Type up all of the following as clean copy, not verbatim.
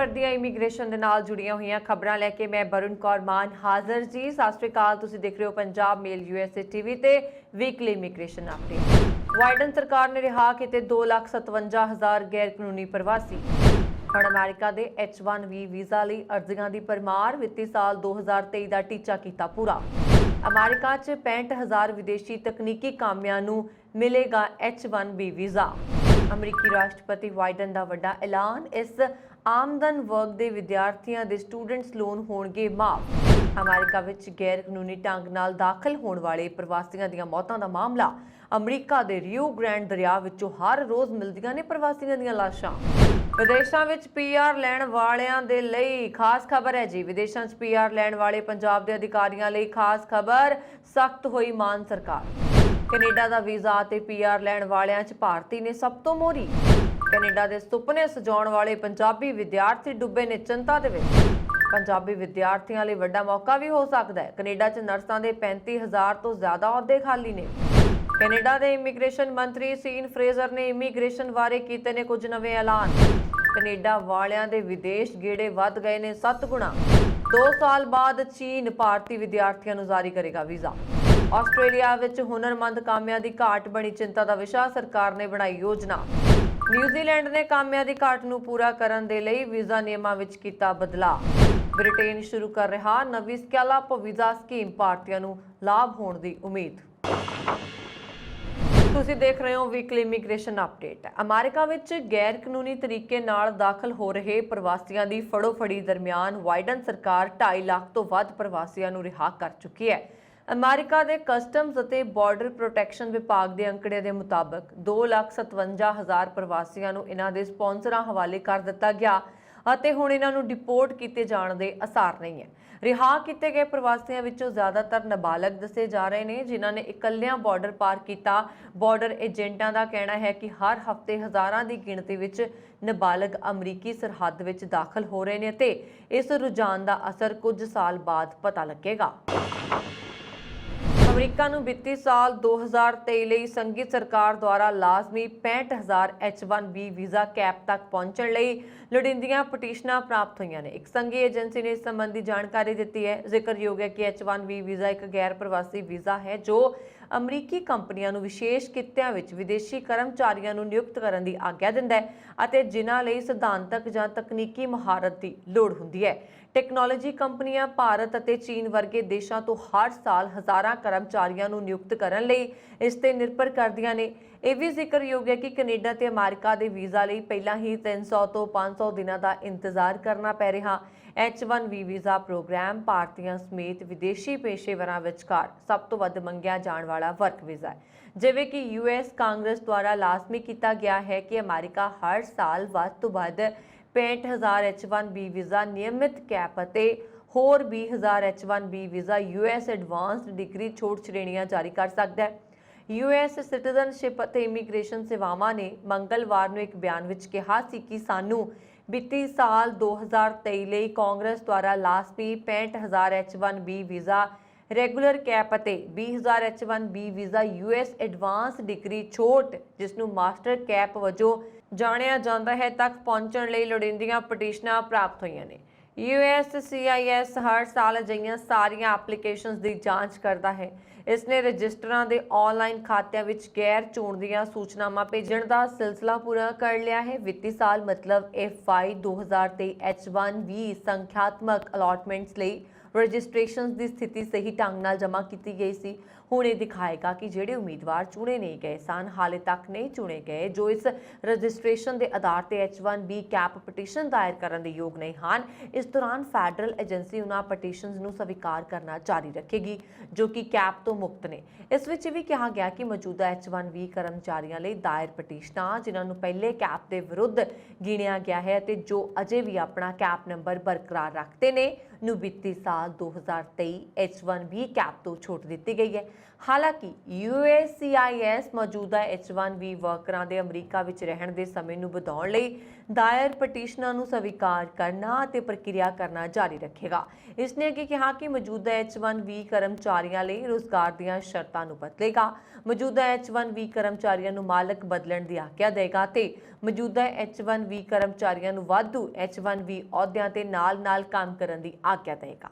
भर ਦੀਆਂ ਇਮੀਗ੍ਰੇਸ਼ਨ ਦੇ ਨਾਲ ਜੁੜੀਆਂ ਹੋਈਆਂ ਖਬਰਾਂ ਲੈ ਕੇ ਮੈਂ ਬरुण ਕੌਰ ਮਾਨ ਹਾਜ਼ਰ ਜੀ। ਸਤਿ ਸ਼੍ਰੀ ਅਕਾਲ। ਤੁਸੀਂ ਦੇਖ ਰਹੇ ਹੋ ਪੰਜਾਬ ਮੇਲ USA ਟੀਵੀ ਤੇ ਵੀਕਲੀ ਇਮੀਗ੍ਰੇਸ਼ਨ ਅਪਡੇਟ। ਵਾਈਡਨ ਸਰਕਾਰ ਨੇ ਰਿਹਾ ਕੀਤੇ 2,57,000 ਗੈਰ ਕਾਨੂੰਨੀ ਪ੍ਰਵਾਸੀ। ਹੁਣ ਅਮਰੀਕਾ ਦੇ H1B ਵੀਜ਼ਾ ਲਈ ਅਰਜ਼ੀਆਂ ਦੀ ਭਰਮਾਰ। ਵਿੱਤੀ ਸਾਲ 2023 ਦਾ ਟੀਚਾ ਕੀਤਾ ਪੂਰਾ। ਅਮਰੀਕਾ 'ਚ 65,000 ਵਿਦੇਸ਼ੀ ਤਕਨੀਕੀ ਕਾਮਿਆਂ ਨੂੰ ਮਿਲੇਗਾ H1B ਵੀਜ਼ਾ। ਅਮਰੀਕੀ ਰਾਸ਼ਟਰਪਤੀ ਬਾਈਡਨ ਦਾ ਵੱਡਾ ਐਲਾਨ। ਇਸ ਆਮਦਨ ਵਰਗ ਦੇ ਵਿਦਿਆਰਥੀਆਂ ਦੇ ਸਟੂਡੈਂਟਸ ਲੋਨ ਹੋਣਗੇ ਮਾਫ। ਅਮਰੀਕਾ ਵਿੱਚ ਗੈਰ ਕਾਨੂੰਨੀ ਢੰਗ ਨਾਲ ਦਾਖਲ ਹੋਣ ਵਾਲੇ ਪ੍ਰਵਾਸੀਆਂ ਦੀਆਂ ਮੌਤਾਂ ਦਾ ਮਾਮਲਾ। ਅਮਰੀਕਾ ਦੇ ਰਿਓ ਗ੍ਰੈਂਡ ਦਰਿਆ ਵਿੱਚੋਂ ਹਰ ਰੋਜ਼ ਮਿਲਦੀਆਂ ਨੇ ਪ੍ਰਵਾਸੀਆਂ ਦੀਆਂ ਲਾਸ਼ਾਂ। ਵਿਦੇਸ਼ਾਂ ਵਿੱਚ PR ਲੈਣ ਵਾਲਿਆਂ ਦੇ ਲਈ ਖਾਸ ਖਬਰ ਹੈ ਜੀ। ਵਿਦੇਸ਼ਾਂ 'ਚ PR ਲੈਣ ਵਾਲੇ ਪੰਜਾਬ ਦੇ ਅਧਿਕਾਰੀਆਂ ਲਈ ਖਾਸ ਖਬਰ। ਸਖਤ ਹੋਈ ਮਾਨ ਸਰਕਾਰ। ਕੈਨੇਡਾ ਦਾ ਵੀਜ਼ਾ ਅਤੇ PR ਲੈਣ ਵਾਲਿਆਂ 'ਚ ਭਾਰਤੀ ਨੇ ਸਭ ਤੋਂ ਮੋਹਰੀ। ਕੈਨੇਡਾ ਦੇ ਸੁਪਨੇ ਸਜਾਉਣ ਵਾਲੇ ਪੰਜਾਬੀ ਵਿਦਿਆਰਥੀ ਡੁੱਬੇ ਨੇ ਚਿੰਤਾ ਦੇ ਵਿੱਚ। ਪੰਜਾਬੀ ਵਿਦਿਆਰਥੀਆਂ ਲਈ ਵੱਡਾ ਮੌਕਾ ਵੀ ਹੋ ਸਕਦਾ ਹੈ। ਕੈਨੇਡਾ 'ਚ ਨਰਸਾਂ ਦੇ 35,000 ਤੋਂ ਜ਼ਿਆਦਾ ਅਹੁਦੇ ਖਾਲੀ ਨੇ। ਕੈਨੇਡਾ ਦੇ ਇਮੀਗ੍ਰੇਸ਼ਨ ਮੰਤਰੀ ਸੀਨ ਫਰੇਜ਼ਰ ਨੇ ਇਮੀਗ੍ਰੇਸ਼ਨ ਬਾਰੇ ਕੀਤੇ ਨੇ ਕੁਝ ਨਵੇਂ ਐਲਾਨ। ਕੈਨੇਡਾ ਵਾਲਿਆਂ ਦੇ ਵਿਦੇਸ਼ ਗੇੜੇ ਵੱਧ ਗਏ ਨੇ 7 ਗੁਣਾ। 2 ਸਾਲ ਬਾਅਦ ਚੀਨ ਭਾਰਤੀ ਵਿਦਿਆਰਥੀਆਂ ਨੂੰ ਜਾਰੀ ਕਰੇਗਾ ਵੀਜ਼ਾ। ਆਸਟ੍ਰੇਲੀਆ ਵਿੱਚ ਹੁਨਰਮੰਦ ਕਾਮਿਆਂ ਦੀ ਘਾਟ ਬਣੀ ਚਿੰਤਾ ਦਾ ਵਿਸ਼ਾ। ਸਰਕਾਰ ਨੇ ਬਣਾਈ ਯੋਜਨਾ। ਨਿਊਜ਼ੀਲੈਂਡ ਨੇ ਕਾਮਿਆਂ ਦੀ ਘਾਟ ਨੂੰ ਪੂਰਾ ਕਰਨ ਦੇ ਲਈ ਵੀਜ਼ਾ ਨਿਯਮਾਂ ਵਿੱਚ ਕੀਤਾ ਬਦਲਾਅ। ਬ੍ਰਿਟੇਨ ਸ਼ੁਰੂ ਕਰ ਰਿਹਾ ਨਵੀਂ ਸਕੈਲਪ ਵੀਜ਼ਾ ਸਕੀਮ। ਭਾਰਤੀਆਂ ਨੂੰ ਲਾਭ ਹੋਣ ਦੀ ਉਮੀਦ। ਤੁਸੀਂ ਦੇਖ ਰਹੇ ਹੋ ਵੀਕਲੀ ਇਮੀਗ੍ਰੇਸ਼ਨ ਅਪਡੇਟ। ਅਮਰੀਕਾ ਵਿੱਚ ਗੈਰ ਕਾਨੂੰਨੀ ਤਰੀਕੇ ਨਾਲ ਦਾਖਲ ਹੋ ਰਹੇ ਪ੍ਰਵਾਸੀਆਂ ਦੀ ਫੜੋ-ਫੜੀ ਦਰਮਿਆਨ ਬਾਈਡਨ ਸਰਕਾਰ 2.5 ਲੱਖ ਤੋਂ ਵੱਧ ਪ੍ਰਵਾਸੀਆਂ ਨੂੰ ਰਿਹਾ ਕਰ ਚੁੱਕੀ ਹੈ। ਅਮਰੀਕਾ ਦੇ ਕਸਟਮਜ਼ ਅਤੇ ਬਾਰਡਰ ਪ੍ਰੋਟੈਕਸ਼ਨ ਵਿਭਾਗ ਦੇ ਅੰਕੜੇ ਦੇ ਮੁਤਾਬਕ 2,57,000 ਪ੍ਰਵਾਸੀਆਂ ਨੂੰ ਇਹਨਾਂ ਦੇ ਸਪਾਂਸਰਾਂ ਹਵਾਲੇ ਕਰ ਦਿੱਤਾ ਗਿਆ ਅਤੇ ਹੁਣ ਇਹਨਾਂ ਨੂੰ ਡਿਪੋਰਟ ਕੀਤੇ ਜਾਣ ਦੇ ਅਸਾਰ ਨਹੀਂ ਹੈ। ਰਿਹਾ ਕੀਤੇ ਗਏ ਪ੍ਰਵਾਸੀਆਂ ਵਿੱਚੋਂ ਜ਼ਿਆਦਾਤਰ ਨਾਬਾਲਗ ਦੱਸੇ ਜਾ ਰਹੇ ਨੇ, ਜਿਨ੍ਹਾਂ ਨੇ ਇਕੱਲਿਆਂ ਬਾਰਡਰ ਪਾਰ ਕੀਤਾ। ਬਾਰਡਰ ਏਜੰਟਾਂ ਦਾ ਕਹਿਣਾ ਹੈ ਕਿ ਹਰ ਹਫ਼ਤੇ ਹਜ਼ਾਰਾਂ ਦੀ ਗਿਣਤੀ ਵਿੱਚ ਨਾਬਾਲਗ ਅਮਰੀਕੀ ਸਰਹੱਦ ਵਿੱਚ ਦਾਖਲ ਹੋ ਰਹੇ ਨੇ ਅਤੇ ਇਸ ਰੁਝਾਨ ਦਾ ਅਸਰ ਕੁਝ ਸਾਲ ਬਾਅਦ ਪਤਾ ਲੱਗੇਗਾ। ਅਮਰੀਕਾ ਨੂੰ ਵਿੱਤੀ ਸਾਲ 2023 ਲਈ ਸੰਘੀ ਸਰਕਾਰ ਦੁਆਰਾ ਲਾਜ਼ਮੀ 65,000 H1B ਵੀਜ਼ਾ ਕੈਪ ਤੱਕ ਪਹੁੰਚਣ ਲਈ ਲੋੜੀਂਦੀਆਂ ਪਟੀਸ਼ਨਾਂ ਪ੍ਰਾਪਤ ਹੋਈਆਂ ਨੇ। ਇੱਕ ਸੰਘੀ ਏਜੰਸੀ ਨੇ ਇਸ ਸੰਬੰਧੀ ਜਾਣਕਾਰੀ ਦਿੱਤੀ ਹੈ। ਜ਼ਿਕਰਯੋਗ ਹੈ ਕਿ H1B ਵੀਜ਼ਾ ਇੱਕ ਗੈਰ ਪ੍ਰਵਾਸੀ ਵੀਜ਼ਾ ਹੈ ਜੋ ਅਮਰੀਕੀ ਕੰਪਨੀਆਂ ਨੂੰ ਵਿਸ਼ੇਸ਼ ਕਿੱਤਿਆਂ ਵਿੱਚ ਵਿਦੇਸ਼ੀ ਕਰਮਚਾਰੀਆਂ ਨੂੰ ਨਿਯੁਕਤ ਕਰਨ ਦੀ ਆਗਿਆ ਦਿੰਦਾ ਹੈ ਅਤੇ ਜਿਨ੍ਹਾਂ ਲਈ ਸਿਧਾਂਤਕ ਜਾਂ ਤਕਨੀਕੀ ਮਹਾਰਤ ਦੀ ਲੋੜ ਹੁੰਦੀ ਹੈ। ਟੈਕਨੋਲੋਜੀ ਕੰਪਨੀਆਂ ਭਾਰਤ ਅਤੇ ਚੀਨ ਵਰਗੇ ਦੇਸ਼ਾਂ ਤੋਂ ਹਰ ਸਾਲ ਹਜ਼ਾਰਾਂ ਕਰਮਚਾਰੀਆਂ ਨੂੰ ਨਿਯੁਕਤ ਕਰਨ ਲਈ ਇਸ ਤੇ ਨਿਰਭਰ ਕਰਦੀਆਂ ਨੇ। ਇਹ ਵੀ ਜ਼ਿਕਰਯੋਗ ਹੈ ਕਿ ਕੈਨੇਡਾ ਤੇ ਅਮਰੀਕਾ ਦੇ ਵੀਜ਼ਾ ਲਈ ਪਹਿਲਾਂ ਹੀ 300 ਤੋਂ 500 ਦਿਨਾਂ ਦਾ ਇੰਤਜ਼ਾਰ ਕਰਨਾ ਪੈ ਰਿਹਾ। H1B ਵੀਜ਼ਾ ਪ੍ਰੋਗਰਾਮ ਭਾਰਤੀਆਂ ਸਮੇਤ ਵਿਦੇਸ਼ੀ ਪੇਸ਼ੇਵਰਾਂ ਵਿਚਕਾਰ ਸਭ ਤੋਂ ਵੱਧ ਮੰਗਿਆ ਜਾਣ ਵਾਲਾ ਵਰਕ ਵੀਜ਼ਾ ਹੈ। ਜਿਵੇਂ ਕਿ US ਕਾਂਗਰਸ ਦੁਆਰਾ ਲਾਜ਼ਮੀ ਕੀਤਾ ਗਿਆ ਹੈ ਕਿ ਅਮਰੀਕਾ ਹਰ ਸਾਲ ਵੱਧ ਤੋਂ ਵੱਧ 65,000 H1B ਵੀਜ਼ਾ ਨਿਯਮਿਤ ਕੈਪ ਅਤੇ ਹੋਰ 20,000 H1B visa US advanced degree ਛੋਟ ਸ਼੍ਰੇਣੀਆਂ ਜਾਰੀ ਕਰ ਸਕਦਾ ਹੈ। US ਸਿਟੀਜ਼ਨਸ਼ਿਪ ਅਤੇ ਇਮੀਗ੍ਰੇਸ਼ਨ ਸੇਵਾਵਾਂ ਨੇ ਮੰਗਲਵਾਰ ਨੂੰ ਇੱਕ ਬਿਆਨ ਵਿੱਚ ਕਿਹਾ ਸੀ ਕਿ ਸਾਨੂੰ ਵਿੱਤੀ ਸਾਲ 2023 ਲਈ ਕਾਂਗਰਸ ਦੁਆਰਾ ਲਾਜ਼ਮੀ 65,000 H1B ਵੀਜ਼ਾ ਰੈਗੂਲਰ ਕੈਪ ਅਤੇ 20,000 H1B visa US advance degree ਛੋਟ, ਜਿਸ ਨੂੰ ਮਾਸਟਰ ਕੈਪ ਵਜੋਂ ਜਾਣਿਆ ਜਾਂਦਾ ਹੈ, ਤੱਕ ਪਹੁੰਚਣ ਲਈ ਲੋੜੀਂਦੀਆਂ ਪਟੀਸ਼ਨਾਂ ਪ੍ਰਾਪਤ ਹੋਈਆਂ ਨੇ। USCIS ਹਰ ਸਾਲ ਅਜਿਹੀਆਂ ਸਾਰੀਆਂ ਐਪਲੀਕੇਸ਼ਨਸ ਦੀ ਜਾਂਚ ਕਰਦਾ ਹੈ। ਇਸ ਨੇ ਰਜਿਸਟਰਾਂ ਦੇ ਆਨਲਾਈਨ ਖਾਤਿਆਂ ਵਿੱਚ ਗੈਰ ਚੋਣ ਦੀਆਂ ਸੂਚਨਾਵਾਂ ਭੇਜਣ ਦਾ ਸਿਲਸਿਲਾ ਪੂਰਾ ਕਰ ਲਿਆ ਹੈ। ਵਿੱਤੀ ਸਾਲ ਮਤਲਬ FY 2023 H1B ਸੰਖਿਆਤਮਕ ਅਲਾਟਮੈਂਟਸ ਲਈ ਰਜਿਸਟ੍ਰੇਸ਼ਨਸ ਦੀ ਸਥਿਤੀ ਸਹੀ ਢੰਗ ਨਾਲ ਜਮ੍ਹਾਂ ਕੀਤੀ ਗਈ ਸੀ। ਹੁਣ ਇਹ ਦਿਖਾਏਗਾ ਕਿ ਜਿਹੜੇ ਉਮੀਦਵਾਰ ਚੁਣੇ ਨਹੀਂ ਗਏ ਸਨ, ਹਾਲੇ ਤੱਕ ਨਹੀਂ ਚੁਣੇ ਗਏ, ਜੋ ਇਸ ਰਜਿਸਟ੍ਰੇਸ਼ਨ ਦੇ ਆਧਾਰ ਤੇ H1B ਕੈਪ ਪਟੀਸ਼ਨ ਦਾਇਰ ਕਰਨ ਦੇ ਯੋਗ ਨਹੀਂ ਹਨ, ਇਸ ਦੌਰਾਨ ਫੈਡਰਲ ਏਜੰਸੀ ਉਹਨਾਂ ਪਟੀਸ਼ਨਸ ਨੂੰ ਸਵੀਕਾਰ ਕਰਨਾ ਜਾਰੀ ਰੱਖੇਗੀ ਜੋ ਕਿ ਕੈਪ ਤੋਂ ਮੁਕਤ ਨੇ। ਇਸ ਵਿੱਚ ਵੀ ਕਿਹਾ ਗਿਆ ਕਿ ਮੌਜੂਦਾ H1B ਕਰਮਚਾਰੀਆਂ ਲਈ ਦਾਇਰ ਪਟੀਸ਼ਨਾਂ, ਜਿਨ੍ਹਾਂ ਨੂੰ ਪਹਿਲੇ ਕੈਪ ਦੇ ਵਿਰੁੱਧ ਗਿਣਿਆ ਗਿਆ ਹੈ ਅਤੇ ਜੋ ਅਜੇ ਵੀ ਆਪਣਾ ਕੈਪ ਨੰਬਰ ਬਰਕਰਾਰ ਰੱਖਦੇ ਨੇ, ਨੂੰ ਵਿੱਤੀ ਸਾਲ 2023 H1B ਕੈਪ ਤੋਂ ਛੋਟ ਦਿੱਤੀ ਗਈ ਹੈ। ਹਾਲਾਂਕਿ USCIS ਮੌਜੂਦਾ H1B ਵਰਕਰਾਂ ਦੇ ਅਮਰੀਕਾ ਵਿੱਚ ਰਹਿਣ ਦੇ ਸਮੇਂ ਨੂੰ ਵਧਾਉਣ ਲਈ ਦਾਇਰ ਪਟੀਸ਼ਨਾਂ ਨੂੰ ਸਵੀਕਾਰ ਕਰਨਾ ਅਤੇ ਪ੍ਰਕਿਰਿਆ ਕਰਨਾ ਜਾਰੀ ਰੱਖੇਗਾ। ਇਸ ਨੇ ਅੱਗੇ ਕਿਹਾ ਕਿ ਮੌਜੂਦਾ H1B ਕਰਮਚਾਰੀਆਂ ਲਈ ਰੁਜ਼ਗਾਰ ਦੀਆਂ ਸ਼ਰਤਾਂ ਨੂੰ ਬਦਲੇਗਾ, ਮੌਜੂਦਾ H1B ਕਰਮਚਾਰੀਆਂ ਨੂੰ ਮਾਲਕ ਬਦਲਣ ਦੀ ਆਗਿਆ ਦੇਗਾ ਤੇ ਮੌਜੂਦਾ H1B ਕਰਮਚਾਰੀਆਂ ਨੂੰ ਵਾਧੂ H1B ਅਹੁਦਿਆਂ ਤੇ ਨਾਲ-ਨਾਲ ਕੰਮ ਕਰਨ ਦੀ ਆਗਿਆ ਦੇਗਾ।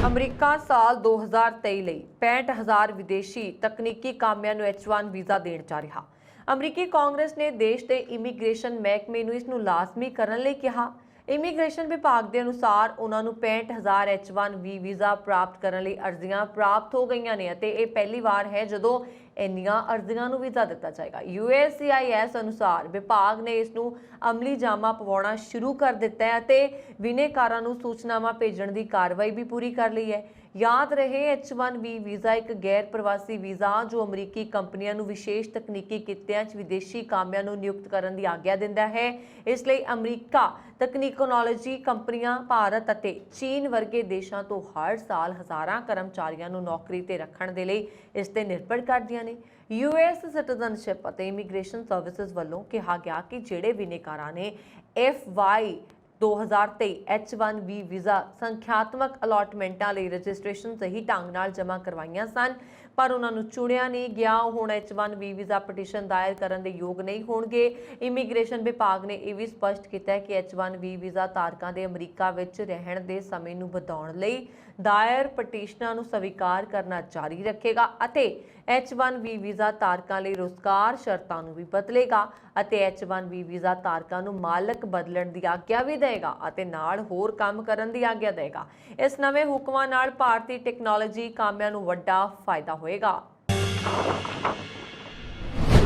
ਅਮਰੀਕਾ ਸਾਲ 2023 ਲਈ 65,000 ਵਿਦੇਸ਼ੀ ਤਕਨੀਕੀ ਕਾਮਿਆਂ ਨੂੰ H1 ਵੀਜ਼ਾ ਦੇਣ ਜਾ ਰਿਹਾ। ਅਮਰੀਕੀ ਕਾਂਗਰਸ ਨੇ ਦੇਸ਼ ਦੇ ਇਮੀਗ੍ਰੇਸ਼ਨ ਮਹਿਕਮੇ ਨੂੰ ਇਸ ਨੂੰ ਲਾਜ਼ਮੀ ਕਰਨ ਲਈ ਕਿਹਾ। ਇਮੀਗ੍ਰੇਸ਼ਨ ਵਿਭਾਗ ਦੇ ਅਨੁਸਾਰ ਉਹਨਾਂ ਨੂੰ 65,000 H1B ਵੀਜ਼ਾ ਪ੍ਰਾਪਤ ਕਰਨ ਲਈ ਅਰਜ਼ੀਆਂ ਪ੍ਰਾਪਤ ਹੋ ਗਈਆਂ ਨੇ ਅਤੇ ਇਹ ਪਹਿਲੀ ਵਾਰ ਹੈ ਜਦੋਂ ਇੰਨੀਆਂ ਅਰਜ਼ੀਆਂ ਨੂੰ ਵੀਜ਼ਾ ਦਿੱਤਾ ਜਾਏਗਾ। USCIS ਅਨੁਸਾਰ ਵਿਭਾਗ ਨੇ ਇਸ ਨੂੰ ਅਮਲੀ ਜਾਮਾ ਪਵਾਉਣਾ ਸ਼ੁਰੂ ਕਰ ਦਿੱਤਾ ਹੈ ਅਤੇ ਬਿਨੇਕਾਰਾਂ ਨੂੰ ਸੂਚਨਾਵਾਂ ਭੇਜਣ ਦੀ ਕਾਰਵਾਈ ਵੀ ਪੂਰੀ ਕਰ ਲਈ ਹੈ। याद रहे H1B ਵੀਜ਼ਾ ਇੱਕ ਗੈਰ ਪ੍ਰਵਾਸੀ ਵੀਜ਼ਾ ਜੋ ਅਮਰੀਕੀ ਕੰਪਨੀਆਂ ਨੂੰ ਵਿਸ਼ੇਸ਼ ਤਕਨੀਕੀ ਕਿੱਤਿਆਂ 'ਚ ਵਿਦੇਸ਼ੀ ਕਾਮਿਆਂ ਨੂੰ ਨਿਯੁਕਤ ਕਰਨ ਦੀ ਆਗਿਆ ਦਿੰਦਾ ਹੈ। ਇਸ ਲਈ ਅਮਰੀਕਾ ਤਕਨੀਕੋਲੋਜੀ ਕੰਪਨੀਆਂ ਭਾਰਤ ਅਤੇ ਚੀਨ ਵਰਗੇ ਦੇਸ਼ਾਂ ਤੋਂ ਹਰ ਸਾਲ ਹਜ਼ਾਰਾਂ ਕਰਮਚਾਰੀਆਂ ਨੂੰ ਨੌਕਰੀ ਤੇ ਰੱਖਣ ਦੇ ਲਈ ਇਸ ਤੇ ਨਿਰਭਰ ਕਰਦੀਆਂ ਨੇ। US ਸਿਟੀਜ਼ਨਸ਼ਿਪ ਅਤੇ ਇਮੀਗ੍ਰੇਸ਼ਨ ਸਰਵਿਸਿਜ਼ ਵੱਲੋਂ ਕਿਹਾ ਗਿਆ ਕਿ ਜਿਹੜੇ ਬਿਨੇਕਾਰਾਂ ਨੇ FY 2023 H1B ਵੀਜ਼ਾ ਸੰਖਿਆਤਮਕ ਅਲਾਟਮੈਂਟਾਂ ਲਈ ਰਜਿਸਟ੍ਰੇਸ਼ਨ ਸਹੀ ਢੰਗ ਨਾਲ ਜਮ੍ਹਾਂ ਕਰਵਾਈਆਂ ਸਨ ਪਰ ਉਹਨਾਂ ਨੂੰ ਚੁਣਿਆ ਨਹੀਂ ਗਿਆ, ਉਹ ਹੁਣ H1B ਵੀਜ਼ਾ ਪਟੀਸ਼ਨ ਦਾਇਰ ਕਰਨ ਦੇ ਯੋਗ ਨਹੀਂ ਹੋਣਗੇ। ਇਮੀਗ੍ਰੇਸ਼ਨ ਵਿਭਾਗ ਨੇ ਇਹ ਵੀ ਸਪਸ਼ਟ ਕੀਤਾ ਹੈ ਕਿ H1B ਵੀਜ਼ਾ ਧਾਰਕਾਂ ਦੇ ਅਮਰੀਕਾ ਵਿੱਚ ਰਹਿਣ ਦੇ ਸਮੇਂ ਨੂੰ ਵਧਾਉਣ ਲਈ ਦਾਇਰ ਪਟੀਸ਼ਨਾਂ ਨੂੰ ਸਵੀਕਾਰ ਕਰਨਾ ਜਾਰੀ ਰੱਖੇਗਾ ਅਤੇ H1B ਵੀਜ਼ਾ ਧਾਰਕਾਂ ਲਈ ਰੁਜ਼ਗਾਰ ਸ਼ਰਤਾਂ ਨੂੰ ਵੀ ਬਦਲੇਗਾ ਅਤੇ H1B ਵੀਜ਼ਾ ਧਾਰਕਾਂ ਨੂੰ ਮਾਲਕ ਬਦਲਣ ਦੀ ਆਗਿਆ ਵੀ ਦੇਗਾ ਅਤੇ ਨਾਲ ਹੋਰ ਕੰਮ ਕਰਨ ਦੀ ਆਗਿਆ ਦੇਗਾ। ਇਸ ਨਵੇਂ ਹੁਕਮਾਂ ਨਾਲ ਭਾਰਤੀ ਟੈਕਨੋਲੋਜੀ ਕਾਮਿਆਂ ਨੂੰ ਵੱਡਾ ਫਾਇਦਾ ਹੋਏਗਾ।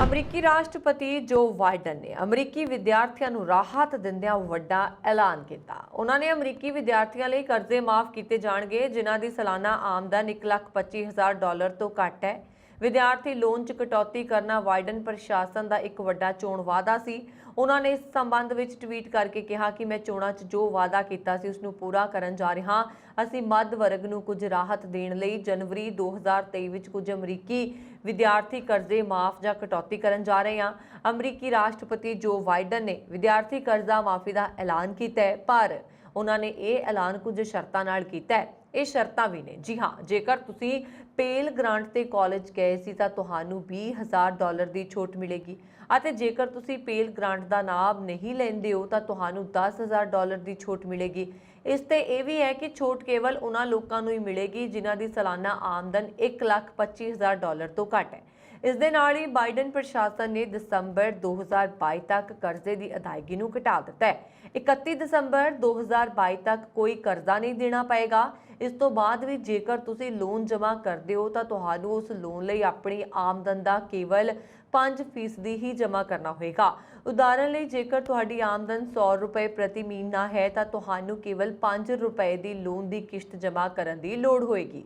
ਅਮਰੀਕੀ ਰਾਸ਼ਟਰਪਤੀ ਜੋ ਬਾਈਡਨ ਨੇ ਅਮਰੀਕੀ ਵਿਦਿਆਰਥੀਆਂ ਨੂੰ ਰਾਹਤ ਦਿੰਦਿਆਂ ਵੱਡਾ ਐਲਾਨ ਕੀਤਾ। ਉਹਨਾਂ ਨੇ ਅਮਰੀਕੀ ਵਿਦਿਆਰਥੀਆਂ ਲਈ ਕਰਜ਼ੇ ਮਾਫ ਕੀਤੇ ਜਾਣਗੇ ਜਿਨ੍ਹਾਂ ਦੀ ਸਾਲਾਨਾ ਆਮਦਨ $1,25,000 ਤੋਂ ਘੱਟ ਹੈ। ਵਿਦਿਆਰਥੀ ਲੋਨ 'ਚ ਕਟੌਤੀ ਕਰਨਾ ਬਾਈਡਨ ਪ੍ਰਸ਼ਾਸਨ ਦਾ ਇੱਕ ਵੱਡਾ ਚੋਣ ਵਾਅਦਾ ਸੀ। ਉਹਨਾਂ ਨੇ ਇਸ ਸੰਬੰਧ ਵਿੱਚ ਟਵੀਟ ਕਰਕੇ ਕਿਹਾ ਕਿ ਮੈਂ ਚੋਣਾਂ 'ਚ ਜੋ ਵਾਅਦਾ ਕੀਤਾ ਸੀ ਉਸ ਨੂੰ ਪੂਰਾ ਕਰਨ ਜਾ ਰਿਹਾ। ਅਸੀਂ ਮੱਧ ਵਰਗ ਨੂੰ ਕੁਝ ਰਾਹਤ ਦੇਣ ਲਈ ਜਨਵਰੀ 2023 ਵਿੱਚ ਕੁਝ ਅਮਰੀਕੀ ਵਿਦਿਆਰਥੀ ਕਰਜ਼ੇ ਮਾਫ ਜਾਂ ਕਟੌਤੀ ਕਰਨ ਜਾ ਰਹੇ ਹਾਂ। ਅਮਰੀਕੀ ਰਾਸ਼ਟਰਪਤੀ ਜੋ ਬਾਈਡਨ ਨੇ ਵਿਦਿਆਰਥੀ ਕਰਜ਼ਾ ਮਾਫੀ ਦਾ ਐਲਾਨ ਕੀਤਾ ਹੈ ਪਰ ਉਹਨਾਂ ਨੇ ਇਹ ਐਲਾਨ ਕੁਝ ਸ਼ਰਤਾਂ ਨਾਲ ਕੀਤਾ ਹੈ। ਇਹ ਸ਼ਰਤਾਂ ਵੀ ਨੇ, ਜੀ ਹਾਂ, ਜੇਕਰ ਤੁਸੀਂ ਪੇਲ ਗ੍ਰਾਂਟ ਤੇ ਕਾਲਜ ਗਏ ਸੀ ਤਾਂ ਤੁਹਾਨੂੰ $20,000 ਦੀ ਛੋਟ ਮਿਲੇਗੀ ਅਤੇ ਜੇਕਰ ਤੁਸੀਂ ਪੇਲ ਗ੍ਰਾਂਟ ਦਾ ਲਾਭ ਨਹੀਂ ਲੈਂਦੇ ਹੋ ਤਾਂ ਤੁਹਾਨੂੰ $10,000 ਦੀ ਛੋਟ ਮਿਲੇਗੀ। ਇਸ ਤੇ ਇਹ ਵੀ ਹੈ ਕਿ ਛੋਟ ਕੇਵਲ ਉਹਨਾਂ ਲੋਕਾਂ ਨੂੰ ਹੀ ਮਿਲੇਗੀ ਜਿਨ੍ਹਾਂ ਦੀ ਸਾਲਾਨਾ ਆਮਦਨ $1,25,000 ਤੋਂ ਘੱਟ ਹੈ। ਇਸ ਦੇ ਨਾਲ ਹੀ ਬਾਈਡਨ ਪ੍ਰਸ਼ਾਸਨ ਨੇ ਦਸੰਬਰ 2022 ਤੱਕ ਕਰਜ਼ੇ ਦੀ ਅਦਾਇਗੀ ਨੂੰ ਘਟਾ ਦਿੱਤਾ ਹੈ। 31 ਦਸੰਬਰ 2022 ਤੱਕ ਕੋਈ ਕਰਜ਼ਾ ਨਹੀਂ ਦੇਣਾ ਪਏਗਾ। ਇਸ ਤੋਂ ਬਾਅਦ ਵੀ ਜੇਕਰ ਤੁਸੀਂ ਲੋਨ ਜਮ੍ਹਾਂ ਕਰਦੇ ਹੋ ਤਾਂ ਤੁਹਾਨੂੰ ਉਸ ਲੋਨ ਲਈ ਆਪਣੀ ਆਮਦਨ ਦਾ ਕੇਵਲ 5% ਹੀ ਜਮ੍ਹਾਂ ਕਰਨਾ ਹੋਏਗਾ। ਉਦਾਹਰਨ ਲਈ ਜੇਕਰ ਤੁਹਾਡੀ ਆਮਦਨ $100 ਪ੍ਰਤੀ ਮਹੀਨਾ ਹੈ ਤਾਂ ਤੁਹਾਨੂੰ ਕੇਵਲ $5 ਦੀ ਲੋਨ ਦੀ ਕਿਸ਼ਤ ਜਮ੍ਹਾਂ ਕਰਨ ਦੀ ਲੋੜ ਹੋਏਗੀ।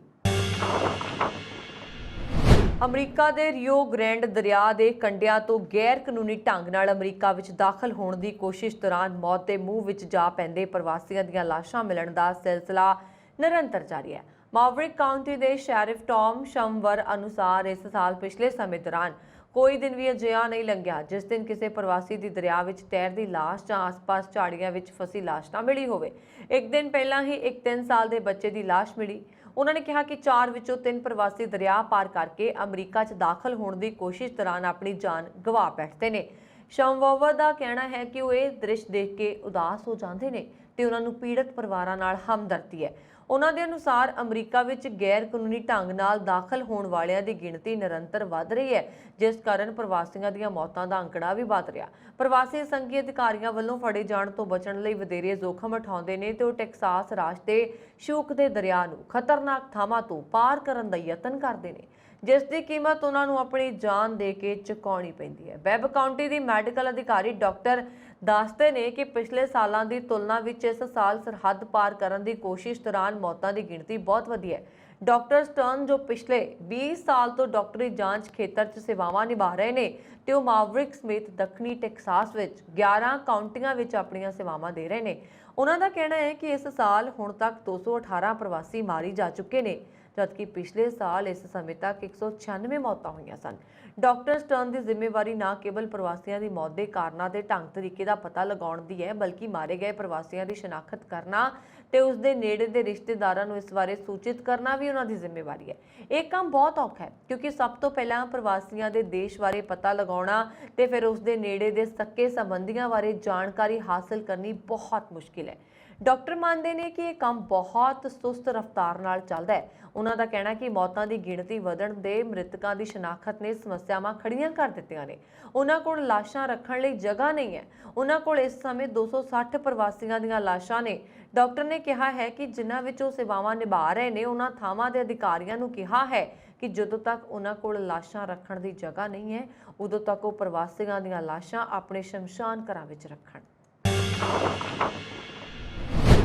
ਅਮਰੀਕਾ ਦੇ ਰਿਓ ਗ੍ਰੈਂਡ ਦਰਿਆ ਦੇ ਕੰਢਿਆਂ ਤੋਂ ਗੈਰ ਕਾਨੂੰਨੀ ਢੰਗ ਨਾਲ ਅਮਰੀਕਾ ਵਿੱਚ ਦਾਖਲ ਹੋਣ ਦੀ ਕੋਸ਼ਿਸ਼ ਦੌਰਾਨ ਮੌਤ ਦੇ ਮੂੰਹ ਵਿੱਚ ਜਾ ਪੈਂਦੇ ਪ੍ਰਵਾਸੀਆਂ ਦੀਆਂ ਲਾਸ਼ਾਂ ਮਿਲਣ ਦਾ ਸਿਲਸਿਲਾ ਨਿਰੰਤਰ ਜਾਰੀ ਹੈ। ਮਾਵਰਿਕ ਕਾਉਂਟੀ ਦੇ ਸ਼ੈਰਿਫ ਟੌਮ ਸ਼ਮਵਰ ਅਨੁਸਾਰ ਇਸ ਸਾਲ ਪਿਛਲੇ ਸਮੇਂ ਦੌਰਾਨ ਕੋਈ ਦਿਨ ਵੀ ਅਜਿਹਾ ਨਹੀਂ ਲੰਘਿਆ ਜਿਸ ਦਿਨ ਕਿਸੇ ਪ੍ਰਵਾਸੀ ਦੀ ਦਰਿਆ ਵਿੱਚ ਤੈਰਦੀ ਲਾਸ਼ ਜਾਂ ਆਸ-ਪਾਸ ਝਾੜੀਆਂ ਵਿੱਚ ਫਸੀ ਲਾਸ਼ ਨਾ ਮਿਲੀ ਹੋਵੇ। ਇੱਕ ਦਿਨ ਪਹਿਲਾਂ ਹੀ ਇੱਕ 3 ਸਾਲ ਦੇ ਬੱਚੇ ਦੀ ਲਾਸ਼ ਮਿਲੀ। ਉਹਨਾਂ ਨੇ ਕਿਹਾ ਕਿ 4 ਵਿੱਚੋਂ 3 ਪ੍ਰਵਾਸੀ ਦਰਿਆ ਪਾਰ ਕਰਕੇ ਅਮਰੀਕਾ 'ਚ ਦਾਖਲ ਹੋਣ ਦੀ ਕੋਸ਼ਿਸ਼ ਦੌਰਾਨ ਆਪਣੀ ਜਾਨ ਗਵਾ ਬੈਠਦੇ ਨੇ। ਸ਼ਮਵਰ ਦਾ ਕਹਿਣਾ ਹੈ ਕਿ ਉਹ ਇਹ ਦ੍ਰਿਸ਼ ਦੇਖ ਕੇ ਉਦਾਸ ਹੋ ਜਾਂਦੇ ਨੇ ਤੇ ਉਹਨਾਂ ਨੂੰ ਪੀੜਤ ਪਰਿਵਾਰਾਂ ਨਾਲ ਹਮਦਰਦੀ ਹੈ। ਉਹਨਾਂ ਦੇ ਅਨੁਸਾਰ ਅਮਰੀਕਾ ਵਿੱਚ ਗੈਰ ਕਾਨੂੰਨੀ ਢੰਗ ਨਾਲ ਦਾਖਲ ਹੋਣ ਵਾਲਿਆਂ ਦੀ ਗਿਣਤੀ ਨਿਰੰਤਰ ਵੱਧ ਰਹੀ ਹੈ ਜਿਸ ਕਾਰਨ ਪ੍ਰਵਾਸੀਆਂ ਦੀਆਂ ਮੌਤਾਂ ਦਾ ਅੰਕੜਾ ਵੀ ਵੱਧ ਰਿਹਾ। ਪ੍ਰਵਾਸੀ ਸੰਘੀ ਅਧਿਕਾਰੀਆਂ ਵੱਲੋਂ ਫੜੇ ਜਾਣ ਤੋਂ ਬਚਣ ਲਈ ਵਧੇਰੇ ਜ਼ੋਖਮ ਉਠਾਉਂਦੇ ਨੇ ਤੇ ਉਹ ਟੈਕਸਾਸ ਰਾਜ ਦੇ ਸ਼ੂਕ ਦੇ ਦਰਿਆ ਨੂੰ ਖਤਰਨਾਕ ਥਾਵਾਂ ਤੋਂ ਪਾਰ ਕਰਨ ਦਾ ਯਤਨ ਕਰਦੇ ਨੇ ਜਿਸ ਦੀ ਕੀਮਤ ਉਹਨਾਂ ਨੂੰ ਆਪਣੀ ਜਾਨ ਦੇ ਕੇ ਚੁਕਾਉਣੀ ਪੈਂਦੀ ਹੈ। ਵੈਬ ਕਾਉਂਟੀ ਦੀ ਮੈਡੀਕਲ ਅਧਿਕਾਰੀ ਡਾਕਟਰ ਦੱਸਦੇ ਨੇ ਕਿ ਪਿਛਲੇ ਸਾਲਾਂ ਦੀ ਤੁਲਨਾ ਵਿੱਚ ਇਸ ਸਾਲ ਸਰਹੱਦ ਪਾਰ ਕਰਨ ਦੀ ਕੋਸ਼ਿਸ਼ ਦੌਰਾਨ ਮੌਤਾਂ ਦੀ ਗਿਣਤੀ ਬਹੁਤ ਵਧੀ ਹੈ। ਡਾਕਟਰ ਸਟਰਨ ਜੋ ਪਿਛਲੇ 20 ਸਾਲ ਤੋਂ ਡਾਕਟਰੀ ਜਾਂਚ ਖੇਤਰ 'ਚ ਸੇਵਾਵਾਂ ਨਿਭਾ ਰਹੇ ਨੇ ਤੇ ਉਹ ਮਾਵਰਿਕ ਸਮੇਤ ਦੱਖਣੀ ਟੈਕਸਾਸ ਵਿੱਚ 11 ਕਾਉਂਟੀਆਂ ਵਿੱਚ ਆਪਣੀਆਂ ਸੇਵਾਵਾਂ ਦੇ ਰਹੇ ਨੇ। ਉਹਨਾਂ ਦਾ ਕਹਿਣਾ ਹੈ ਕਿ ਇਸ ਸਾਲ ਹੁਣ ਤੱਕ 218 ਪ੍ਰਵਾਸੀ ਮਾਰੇ ਜਾ ਚੁੱਕੇ ਨੇ। जबकि पिछले साल इस समय तक 196 मौतां होईਆਂ ਸਨ। ਡਾਕਟਰ ਸਟਰਨ ਦੀ ਜ਼ਿੰਮੇਵਾਰੀ ਨਾ ਕੇਵਲ ਪ੍ਰਵਾਸੀਆਂ ਦੀ ਮੌਤ ਦੇ ਕਾਰਨਾਂ ਦੇ ਢੰਗ ਤਰੀਕੇ ਦਾ ਪਤਾ ਲਗਾਉਣ ਦੀ ਹੈ, ਬਲਕਿ ਮਾਰੇ ਗਏ ਪ੍ਰਵਾਸੀਆਂ ਦੀ ਸ਼ਨਾਖਤ ਕਰਨਾ ਤੇ ਉਸ ਦੇ ਨੇੜੇ ਦੇ ਰਿਸ਼ਤੇਦਾਰਾਂ ਨੂੰ ਇਸ ਬਾਰੇ ਸੂਚਿਤ ਕਰਨਾ ਵੀ ਉਹਨਾਂ ਦੀ ਜ਼ਿੰਮੇਵਾਰੀ ਹੈ। ਇਹ ਕੰਮ ਬਹੁਤ ਔਖਾ ਹੈ ਕਿਉਂਕਿ ਸਭ ਤੋਂ ਪਹਿਲਾਂ ਪ੍ਰਵਾਸੀਆਂ ਦੇ ਦੇਸ਼ ਬਾਰੇ ਪਤਾ ਲਗਾਉਣਾ ਤੇ ਫਿਰ ਉਸ ਦੇ ਨੇੜੇ ਦੇ ਸੱਕੇ ਸੰਬੰਧੀਆਂ ਬਾਰੇ ਜਾਣਕਾਰੀ ਹਾਸਲ ਕਰਨੀ ਬਹੁਤ ਮੁਸ਼ਕਿਲ ਹੈ। ਡਾਕਟਰ ਮੰਨਦੇ ਨੇ ਕਿ ਇਹ ਕੰਮ ਬਹੁਤ ਸੁਸਤ ਰਫ਼ਤਾਰ ਨਾਲ ਚੱਲਦਾ ਹੈ। ਉਹਨਾਂ ਦਾ ਕਹਿਣਾ ਕਿ ਮੌਤਾਂ ਦੀ ਗਿਣਤੀ ਵਧਣ ਦੇ ਮ੍ਰਿਤਕਾਂ ਦੀ ਸ਼ਨਾਖਤ ਨੇ ਸਮੱਸਿਆਵਾਂ ਖੜੀਆਂ ਕਰ ਦਿੱਤੀਆਂ ਨੇ। ਉਹਨਾਂ ਕੋਲ ਲਾਸ਼ਾਂ ਰੱਖਣ ਲਈ ਜਗ੍ਹਾ ਨਹੀਂ ਹੈ। ਉਹਨਾਂ ਕੋਲ ਇਸ ਸਮੇਂ 260 ਪ੍ਰਵਾਸੀਆਂ ਦੀਆਂ ਲਾਸ਼ਾਂ ਨੇ। ਡਾਕਟਰ ਨੇ ਕਿਹਾ ਹੈ ਕਿ ਜਿਨ੍ਹਾਂ ਵਿੱਚ ਉਹ ਸੇਵਾਵਾਂ ਨਿਭਾ ਰਹੇ ਨੇ ਉਹਨਾਂ ਥਾਵਾਂ ਦੇ ਅਧਿਕਾਰੀਆਂ ਨੂੰ ਕਿਹਾ ਹੈ ਕਿ ਜਦੋਂ ਤੱਕ ਉਹਨਾਂ ਕੋਲ ਲਾਸ਼ਾਂ ਰੱਖਣ ਦੀ ਜਗ੍ਹਾ ਨਹੀਂ ਹੈ ਉਦੋਂ ਤੱਕ ਉਹ ਪ੍ਰਵਾਸੀਆਂ ਦੀਆਂ ਲਾਸ਼ਾਂ ਆਪਣੇ ਸ਼ਮਸ਼ਾਨ ਘਰਾਂ ਵਿੱਚ ਰੱਖਣ।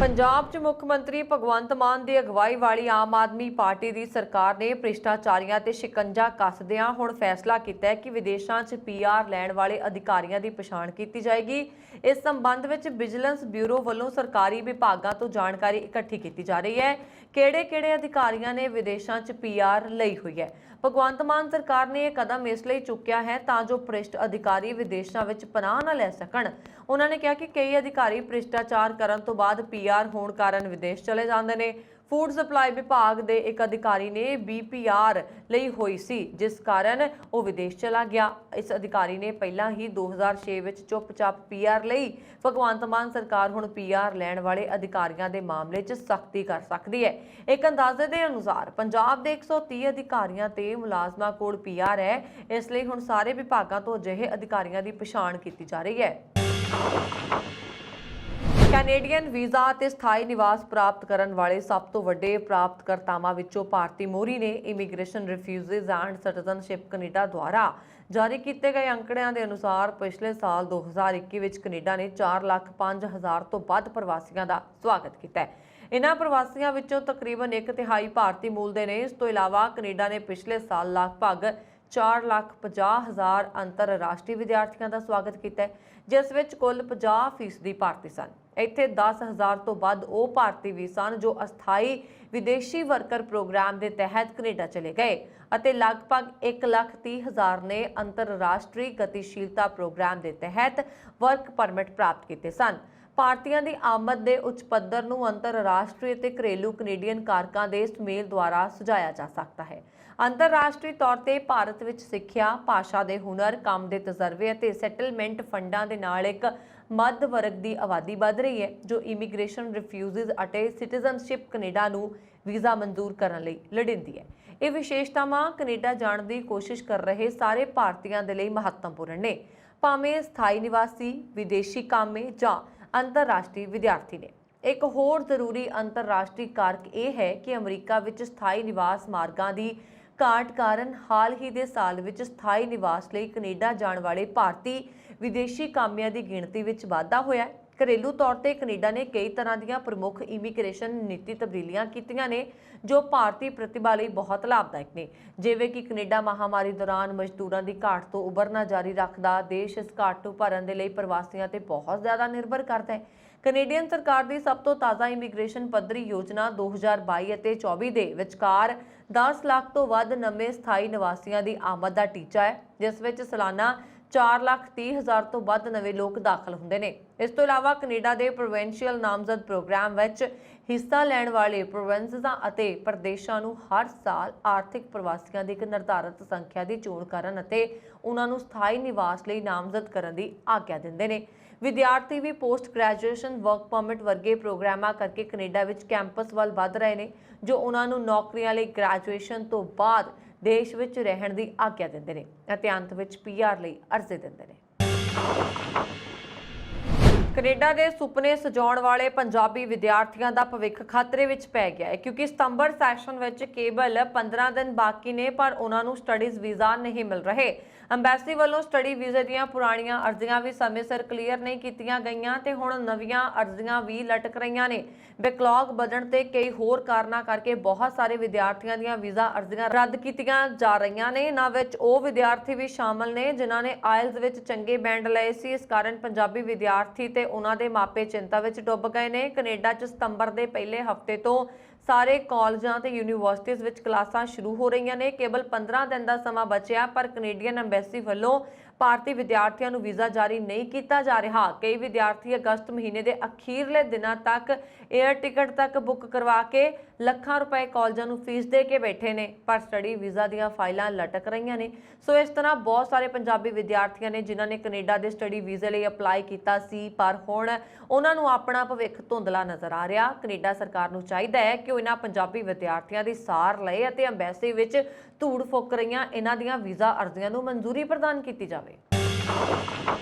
ਪੰਜਾਬ 'ਚ ਮੁੱਖ ਮੰਤਰੀ ਭਗਵੰਤ ਮਾਨ ਦੀ ਅਗਵਾਈ ਵਾਲੀ ਆਮ ਆਦਮੀ ਪਾਰਟੀ ਦੀ ਸਰਕਾਰ ਨੇ ਭ੍ਰਿਸ਼ਟਾਚਾਰੀਆਂ ਤੇ ਸ਼ਿਕੰਜਾ ਕੱਸਦਿਆਂ ਹੁਣ ਫੈਸਲਾ ਕੀਤਾ ਹੈ ਕਿ ਵਿਦੇਸ਼ਾਂ 'ਚ PR ਲੈਣ ਵਾਲੇ ਅਧਿਕਾਰੀਆਂ ਦੀ ਪਛਾਣ ਕੀਤੀ ਜਾਏਗੀ। ਇਸ ਸੰਬੰਧ ਵਿੱਚ ਵਿਜੀਲੈਂਸ ਬਿਊਰੋ ਵੱਲੋਂ ਸਰਕਾਰੀ ਵਿਭਾਗਾਂ ਤੋਂ ਜਾਣਕਾਰੀ ਇਕੱਠੀ ਕੀਤੀ ਜਾ ਰਹੀ ਹੈ। ਕਿਹੜੇ-ਕਿਹੜੇ ਅਧਿਕਾਰੀਆਂ ਨੇ ਵਿਦੇਸ਼ਾਂ 'ਚ PR ਲਈ ਹੋਈ ਹੈ। ਭਗਵੰਤ ਮਾਨ ਸਰਕਾਰ ਨੇ ਇਹ ਕਦਮ ਇਸ ਲਈ ਚੁੱਕਿਆ ਹੈ ਤਾਂ ਜੋ ਭ੍ਰਿਸ਼ਟ ਅਧਿਕਾਰੀ ਵਿਦੇਸ਼ਾਂ ਵਿੱਚ ਪਨਾਹ ਨਾ ਲੈ ਸਕਣ। ਉਹਨਾਂ ਨੇ ਕਿਹਾ ਕਿ ਕਈ ਅਧਿਕਾਰੀ ਭ੍ਰਿਸ਼ਟਾਚਾਰ ਕਰਨ ਤੋਂ ਬਾਅਦ PR ਹੋਣ ਕਾਰਨ ਵਿਦੇਸ਼ ਚਲੇ ਜਾਂਦੇ ਨੇ। ਫੂਡ ਸਪਲਾਈ ਵਿਭਾਗ ਦੇ ਇੱਕ ਅਧਿਕਾਰੀ ਨੇ BPR ਲਈ ਹੋਈ ਸੀ ਜਿਸ ਕਾਰਨ ਉਹ ਵਿਦੇਸ਼ ਚਲਾ ਗਿਆ। ਇਸ ਅਧਿਕਾਰੀ ਨੇ ਪਹਿਲਾਂ ਹੀ 2006 ਵਿੱਚ ਚੁੱਪਚਾਪ PR ਲਈ। ਭਗਵੰਤ ਮਾਨ ਸਰਕਾਰ ਹੁਣ PR ਲੈਣ ਵਾਲੇ ਅਧਿਕਾਰੀਆਂ ਦੇ ਮਾਮਲੇ 'ਚ ਸਖਤੀ ਕਰ ਸਕਦੀ ਹੈ। ਇੱਕ ਅੰਦਾਜ਼ੇ ਦੇ ਅਨੁਸਾਰ ਪੰਜਾਬ ਦੇ 130 ਅਧਿਕਾਰੀਆਂ ਤੇ ਮੁਲਾਜ਼ਮਾਂ ਕੋਲ PR ਹੈ। ਇਸ ਲਈ ਹੁਣ ਸਾਰੇ ਵਿਭਾਗਾਂ ਤੋਂ ਅਜਿਹੇ ਅਧਿਕਾਰੀਆਂ ਦੀ ਪਛਾਣ ਕੀਤੀ ਜਾ ਰਹੀ ਹੈ। ਕੈਨੇਡੀਅਨ ਵੀਜ਼ਾ ਅਤੇ ਸਥਾਈ ਨਿਵਾਸ ਪ੍ਰਾਪਤ ਕਰਨ ਵਾਲੇ ਸਭ ਤੋਂ ਵੱਡੇ ਪ੍ਰਾਪਤਕਰਤਾਵਾਂ ਵਿੱਚੋਂ ਭਾਰਤੀ ਮੋਹਰੀ ਨੇ। Immigration refugees and citizenship Canada ਦੁਆਰਾ ਜਾਰੀ ਕੀਤੇ ਗਏ ਅੰਕੜਿਆਂ ਦੇ ਅਨੁਸਾਰ ਪਿਛਲੇ ਸਾਲ 2021 ਵਿੱਚ ਕੈਨੇਡਾ ਨੇ 4,05,000 ਤੋਂ ਵੱਧ ਪ੍ਰਵਾਸੀਆਂ ਦਾ ਸਵਾਗਤ ਕੀਤਾ ਹੈ। ਇਨ੍ਹਾਂ ਪ੍ਰਵਾਸੀਆਂ ਵਿੱਚੋਂ ਤਕਰੀਬਨ 1/3 ਭਾਰਤੀ ਮੂਲ ਦੇ ਨੇ। ਇਸ ਤੋਂ ਇਲਾਵਾ ਕੈਨੇਡਾ ਨੇ ਪਿਛਲੇ ਸਾਲ ਲਗਭਗ 4,50,000 ਅੰਤਰਰਾਸ਼ਟਰੀ ਵਿਦਿਆਰਥੀਆਂ ਦਾ ਸਵਾਗਤ ਕੀਤਾ ਹੈ ਜਿਸ ਵਿੱਚ ਕੁੱਲ 50% ਭਾਰਤੀ ਸਨ। ਇੱਥੇ 10,000 ਤੋਂ ਵੱਧ ਉਹ ਭਾਰਤੀ ਵੀ ਸਨ ਜੋ ਅਸਥਾਈ ਵਿਦੇਸ਼ੀ ਵਰਕਰ ਪ੍ਰੋਗਰਾਮ ਦੇ ਤਹਿਤ ਕੈਨੇਡਾ ਚਲੇ ਗਏ ਅਤੇ ਲਗਭਗ 1,30,000 ਨੇ ਅੰਤਰਰਾਸ਼ਟਰੀ ਗਤੀਸ਼ੀਲਤਾ ਪ੍ਰੋਗਰਾਮ ਦੇ ਤਹਿਤ ਵਰਕ ਪਰਮਿਟ ਪ੍ਰਾਪਤ ਕੀਤੇ ਸਨ। ਭਾਰਤੀਆਂ ਦੀ ਆਮਦ ਦੇ ਉੱਚ ਪੱਧਰ ਨੂੰ ਅੰਤਰਰਾਸ਼ਟਰੀ ਅਤੇ ਘਰੇਲੂ ਕੈਨੇਡੀਅਨ ਕਾਰਕਾਂ ਦੇ ਸੁਮੇਲ ਦੁਆਰਾ ਸੁਝਾਇਆ ਜਾ ਸਕਦਾ ਹੈ। ਅੰਤਰਰਾਸ਼ਟਰੀ ਤੌਰ ਤੇ ਭਾਰਤ ਵਿੱਚ ਸਿੱਖਿਆ, ਭਾਸ਼ਾ ਦੇ ਹੁਨਰ, ਕੰਮ ਦੇ ਤਜਰਬੇ ਅਤੇ ਸੈਟਲਮੈਂਟ ਫੰਡਾਂ ਦੇ ਨਾਲ ਇੱਕ ਮੱਧ ਵਰਗ ਦੀ ਆਬਾਦੀ ਵੱਧ ਰਹੀ ਹੈ ਜੋ ਇਮੀਗ੍ਰੇਸ਼ਨ ਰਿਫਿਊਜੀਜ਼ ਅਤੇ ਸਿਟੀਜ਼ਨਸ਼ਿਪ ਕੈਨੇਡਾ ਨੂੰ ਵੀਜ਼ਾ ਮਨਜ਼ੂਰ ਕਰਨ ਲਈ ਲੋੜੀਂਦੀ ਹੈ। ਇਹ ਵਿਸ਼ੇਸ਼ਤਾਵਾਂ ਕੈਨੇਡਾ ਜਾਣ ਦੀ ਕੋਸ਼ਿਸ਼ ਕਰ ਰਹੇ ਸਾਰੇ ਭਾਰਤੀਆਂ ਦੇ ਲਈ ਮਹੱਤਵਪੂਰਨ ਨੇ, ਭਾਵੇਂ ਸਥਾਈ ਨਿਵਾਸੀ, ਵਿਦੇਸ਼ੀ ਕਾਮੇ ਜਾਂ ਅੰਤਰਰਾਸ਼ਟਰੀ ਵਿਦਿਆਰਥੀ ਨੇ। ਇੱਕ ਹੋਰ ਜ਼ਰੂਰੀ ਅੰਤਰਰਾਸ਼ਟਰੀ ਕਾਰਕ ਇਹ ਹੈ ਕਿ ਅਮਰੀਕਾ ਵਿੱਚ ਸਥਾਈ ਨਿਵਾਸ ਮਾਰਗਾਂ ਦੀ ਘਾਟ ਕਾਰਨ ਹਾਲ ਹੀ ਦੇ ਸਾਲ ਵਿੱਚ ਸਥਾਈ ਨਿਵਾਸ ਲਈ ਕੈਨੇਡਾ ਜਾਣ ਵਾਲੇ ਭਾਰਤੀ ਵਿਦੇਸ਼ੀ ਕਾਮਿਆਂ ਦੀ ਗਿਣਤੀ ਵਿੱਚ ਵਾਧਾ ਹੋਇਆ ਹੈ। ਘਰੇਲੂ ਤੌਰ ਤੇ ਕੈਨੇਡਾ ਨੇ ਕਈ ਤਰ੍ਹਾਂ ਦੀਆਂ ਪ੍ਰਮੁੱਖ ਇਮੀਗ੍ਰੇਸ਼ਨ ਨੀਤੀ ਤਬਦੀਲੀਆਂ ਕੀਤੀਆਂ ਨੇ ਜੋ ਭਾਰਤੀ ਪ੍ਰਤਿਭਾ ਲਈ ਬਹੁਤ ਲਾਭਦਾਇਕ ਨੇ, ਜਿਵੇਂ ਕਿ ਕੈਨੇਡਾ ਮਹਾਮਾਰੀ ਦੌਰਾਨ ਮਜ਼ਦੂਰਾਂ ਦੀ ਘਾਟ ਤੋਂ ਉਭਰਨਾ ਜਾਰੀ ਰੱਖਦਾ। ਦੇਸ਼ ਇਸ ਘਾਟ ਨੂੰ ਭਰਨ ਦੇ ਲਈ ਪ੍ਰਵਾਸੀਆਂ ਤੇ ਬਹੁਤ ਜ਼ਿਆਦਾ ਨਿਰਭਰ ਕਰਦਾ ਹੈ। ਕੈਨੇਡੀਅਨ ਸਰਕਾਰ ਦੀ ਸਭ ਤੋਂ ਤਾਜ਼ਾ ਇਮੀਗ੍ਰੇਸ਼ਨ ਪੱਧਰੀ ਯੋਜਨਾ 2022 ਅਤੇ 24 ਦੇ ਵਿਚਕਾਰ 10 ਲੱਖ ਤੋਂ ਵੱਧ ਨਵੇਂ ਸਥਾਈ ਨਿਵਾਸੀਆਂ ਦੀ ਆਮਦ ਦਾ ਟੀਚਾ ਹੈ ਜਿਸ ਵਿੱਚ ਸਾਲਾਨਾ 4,30,000 ਤੋਂ ਵੱਧ ਨਵੇਂ ਲੋਕ ਦਾਖਲ ਹੁੰਦੇ ਨੇ। ਇਸ ਤੋਂ ਇਲਾਵਾ ਕੈਨੇਡਾ ਦੇ ਪ੍ਰੋਵਿੰਸ਼ੀਅਲ ਨਾਮਜ਼ਦ ਪ੍ਰੋਗਰਾਮ ਵਿੱਚ ਹਿੱਸਾ ਲੈਣ ਵਾਲੇ ਪ੍ਰੋਵਿੰਸਾਂ ਅਤੇ ਪ੍ਰਦੇਸ਼ਾਂ ਨੂੰ ਹਰ ਸਾਲ ਆਰਥਿਕ ਪ੍ਰਵਾਸੀਆਂ ਦੀ ਇੱਕ ਨਿਰਧਾਰਤ ਸੰਖਿਆ ਦੀ ਚੋਣ ਕਰਨ ਅਤੇ ਉਹਨਾਂ ਨੂੰ ਸਥਾਈ ਨਿਵਾਸ ਲਈ ਨਾਮਜ਼ਦ ਕਰਨ ਦੀ ਆਗਿਆ ਦਿੰਦੇ ਨੇ। ਵਿਦਿਆਰਥੀ ਵੀ ਪੋਸਟ ਗ੍ਰੈਜੂਏਸ਼ਨ ਵਰਕ ਪਰਮਿਟ ਵਰਗੇ ਪ੍ਰੋਗਰਾਮਾਂ ਕਰਕੇ ਕੈਨੇਡਾ ਵਿੱਚ ਕੈਂਪਸ ਵੱਲ ਵਧ ਰਹੇ ਨੇ ਜੋ ਉਹਨਾਂ ਨੂੰ ਨੌਕਰੀਆਂ ਲਈ ਗ੍ਰੈਜੂਏਸ਼ਨ ਤੋਂ ਬਾਅਦ ਦੇਸ਼ ਵਿੱਚ ਰਹਿਣ ਦੀ ਆਗਿਆ ਦਿੰਦੇ ਨੇ ਅਤੇ ਅੰਤ ਵਿੱਚ PR ਲਈ ਅਰਜ਼ੀ ਦਿੰਦੇ ਨੇ। ਕੈਨੇਡਾ ਦੇ ਸੁਪਨੇ ਸਜਾਉਣ ਵਾਲੇ ਪੰਜਾਬੀ ਵਿਦਿਆਰਥੀਆਂ ਦਾ ਭਵਿੱਖ ਖਤਰੇ ਵਿੱਚ ਪੈ ਗਿਆ ਹੈ ਕਿਉਂਕਿ ਸਤੰਬਰ ਸੈਸ਼ਨ ਵਿੱਚ ਕੇਵਲ 15 ਦਿਨ ਬਾਕੀ ਨੇ ਪਰ ਉਹਨਾਂ ਨੂੰ ਸਟੱਡੀਜ਼ ਵੀਜ਼ਾ ਨਹੀਂ ਮਿਲ ਰਹੇ। ਅੰਬੈਸੀ ਵੱਲੋਂ ਸਟੱਡੀ ਵੀਜ਼ੇ ਦੀਆਂ ਪੁਰਾਣੀਆਂ ਅਰਜ਼ੀਆਂ ਵੀ ਸਮੇਂ ਸਿਰ ਕਲੀਅਰ ਨਹੀਂ ਕੀਤੀਆਂ ਗਈਆਂ ਤੇ ਹੁਣ ਨਵੀਆਂ ਅਰਜ਼ੀਆਂ ਵੀ ਲਟਕ ਰਹੀਆਂ ਨੇ। ਬੈਕਲੌਗ ਵਧਣ ਤੇ ਕਈ ਹੋਰ ਕਾਰਨਾਂ ਕਰਕੇ ਬਹੁਤ ਸਾਰੇ ਵਿਦਿਆਰਥੀਆਂ ਦੀਆਂ ਵੀਜ਼ਾ ਅਰਜ਼ੀਆਂ ਰੱਦ ਕੀਤੀਆਂ ਜਾ ਰਹੀਆਂ ਨੇ। ਇਹਨਾਂ ਵਿੱਚ ਉਹ ਵਿਦਿਆਰਥੀ ਵੀ ਸ਼ਾਮਲ ਨੇ ਜਿਨ੍ਹਾਂ ਨੇ ਆਇਲਸ ਵਿੱਚ ਚੰਗੇ ਬੈਂਡ ਲਏ ਸੀ। ਇਸ ਕਾਰਨ ਪੰਜਾਬੀ ਵਿਦਿਆਰਥੀ ਤੇ ਤੇ ਉਹਨਾਂ ਦੇ ਮਾਪੇ ਚਿੰਤਾ ਵਿੱਚ ਡੁੱਬ ਗਏ ਨੇ। ਕੈਨੇਡਾ 'ਚ ਸਤੰਬਰ ਦੇ ਪਹਿਲੇ ਹਫ਼ਤੇ ਤੋਂ ਸਾਰੇ ਕਾਲਜਾਂ ਤੇ ਯੂਨੀਵਰਸਿਟੀਆਂ ਵਿੱਚ ਕਲਾਸਾਂ ਸ਼ੁਰੂ ਹੋ ਰਹੀਆਂ ਨੇ। ਕੇਵਲ 15 ਦਿਨ ਦਾ ਸਮਾਂ ਬਚਿਆ, ਪਰ ਕੈਨੇਡੀਅਨ ਐਮਬੈਸੀ ਵੱਲੋਂ ਭਾਰਤੀ ਵਿਦਿਆਰਥੀਆਂ ਨੂੰ ਵੀਜ਼ਾ ਜਾਰੀ ਨਹੀਂ ਕੀਤਾ ਜਾ ਰਿਹਾ। ਕਈ ਵਿਦਿਆਰਥੀ ਅਗਸਤ ਮਹੀਨੇ ਦੇ ਅਖੀਰਲੇ ਦਿਨਾਂ ਤੱਕ 에ਅਰ ਟਿਕਟ ਤੱਕ ਬੁੱਕ ਕਰਵਾ ਕੇ ਲੱਖਾਂ ਰੁਪਏ ਕਾਲਜਾਂ ਨੂੰ ਫੀਸ ਦੇ ਕੇ ਬੈਠੇ ਨੇ, ਪਰ ਸਟੱਡੀ ਵੀਜ਼ਾ ਦੀਆਂ ਫਾਈਲਾਂ ਲਟਕ ਰਹੀਆਂ ਨੇ। ਸੋ ਇਸ ਤਰ੍ਹਾਂ ਬਹੁਤ ਸਾਰੇ ਪੰਜਾਬੀ ਵਿਦਿਆਰਥੀਆਂ ਨੇ ਜਿਨ੍ਹਾਂ ਨੇ ਕੈਨੇਡਾ ਦੇ ਸਟੱਡੀ ਵੀਜ਼ੇ ਲਈ ਅਪਲਾਈ ਕੀਤਾ ਸੀ, ਪਰ ਹੁਣ ਉਹਨਾਂ ਨੂੰ ਆਪਣਾ ਭਵਿੱਖ ਧੁੰਦਲਾ ਨਜ਼ਰ ਆ ਰਿਹਾ। ਕੈਨੇਡਾ ਸਰਕਾਰ ਨੂੰ ਚਾਹੀਦਾ ਹੈ ਕਿ ਉਹ ਇਹਨਾਂ ਪੰਜਾਬੀ ਵਿਦਿਆਰਥੀਆਂ ਦੀ ਸਾਰ ਲਏ ਅਤੇ ਐਮਬੈਸੀ ਵਿੱਚ ਧੂੜ ਫੁੱਕ ਰਹੀਆਂ ਇਹਨਾਂ ਦੀਆਂ ਵੀਜ਼ਾ ਅਰਜ਼ੀਆਂ ਨੂੰ ਮਨਜ਼ੂਰੀ ਪ੍ਰਦਾਨ ਕੀਤੀ ਜਾਵੇ।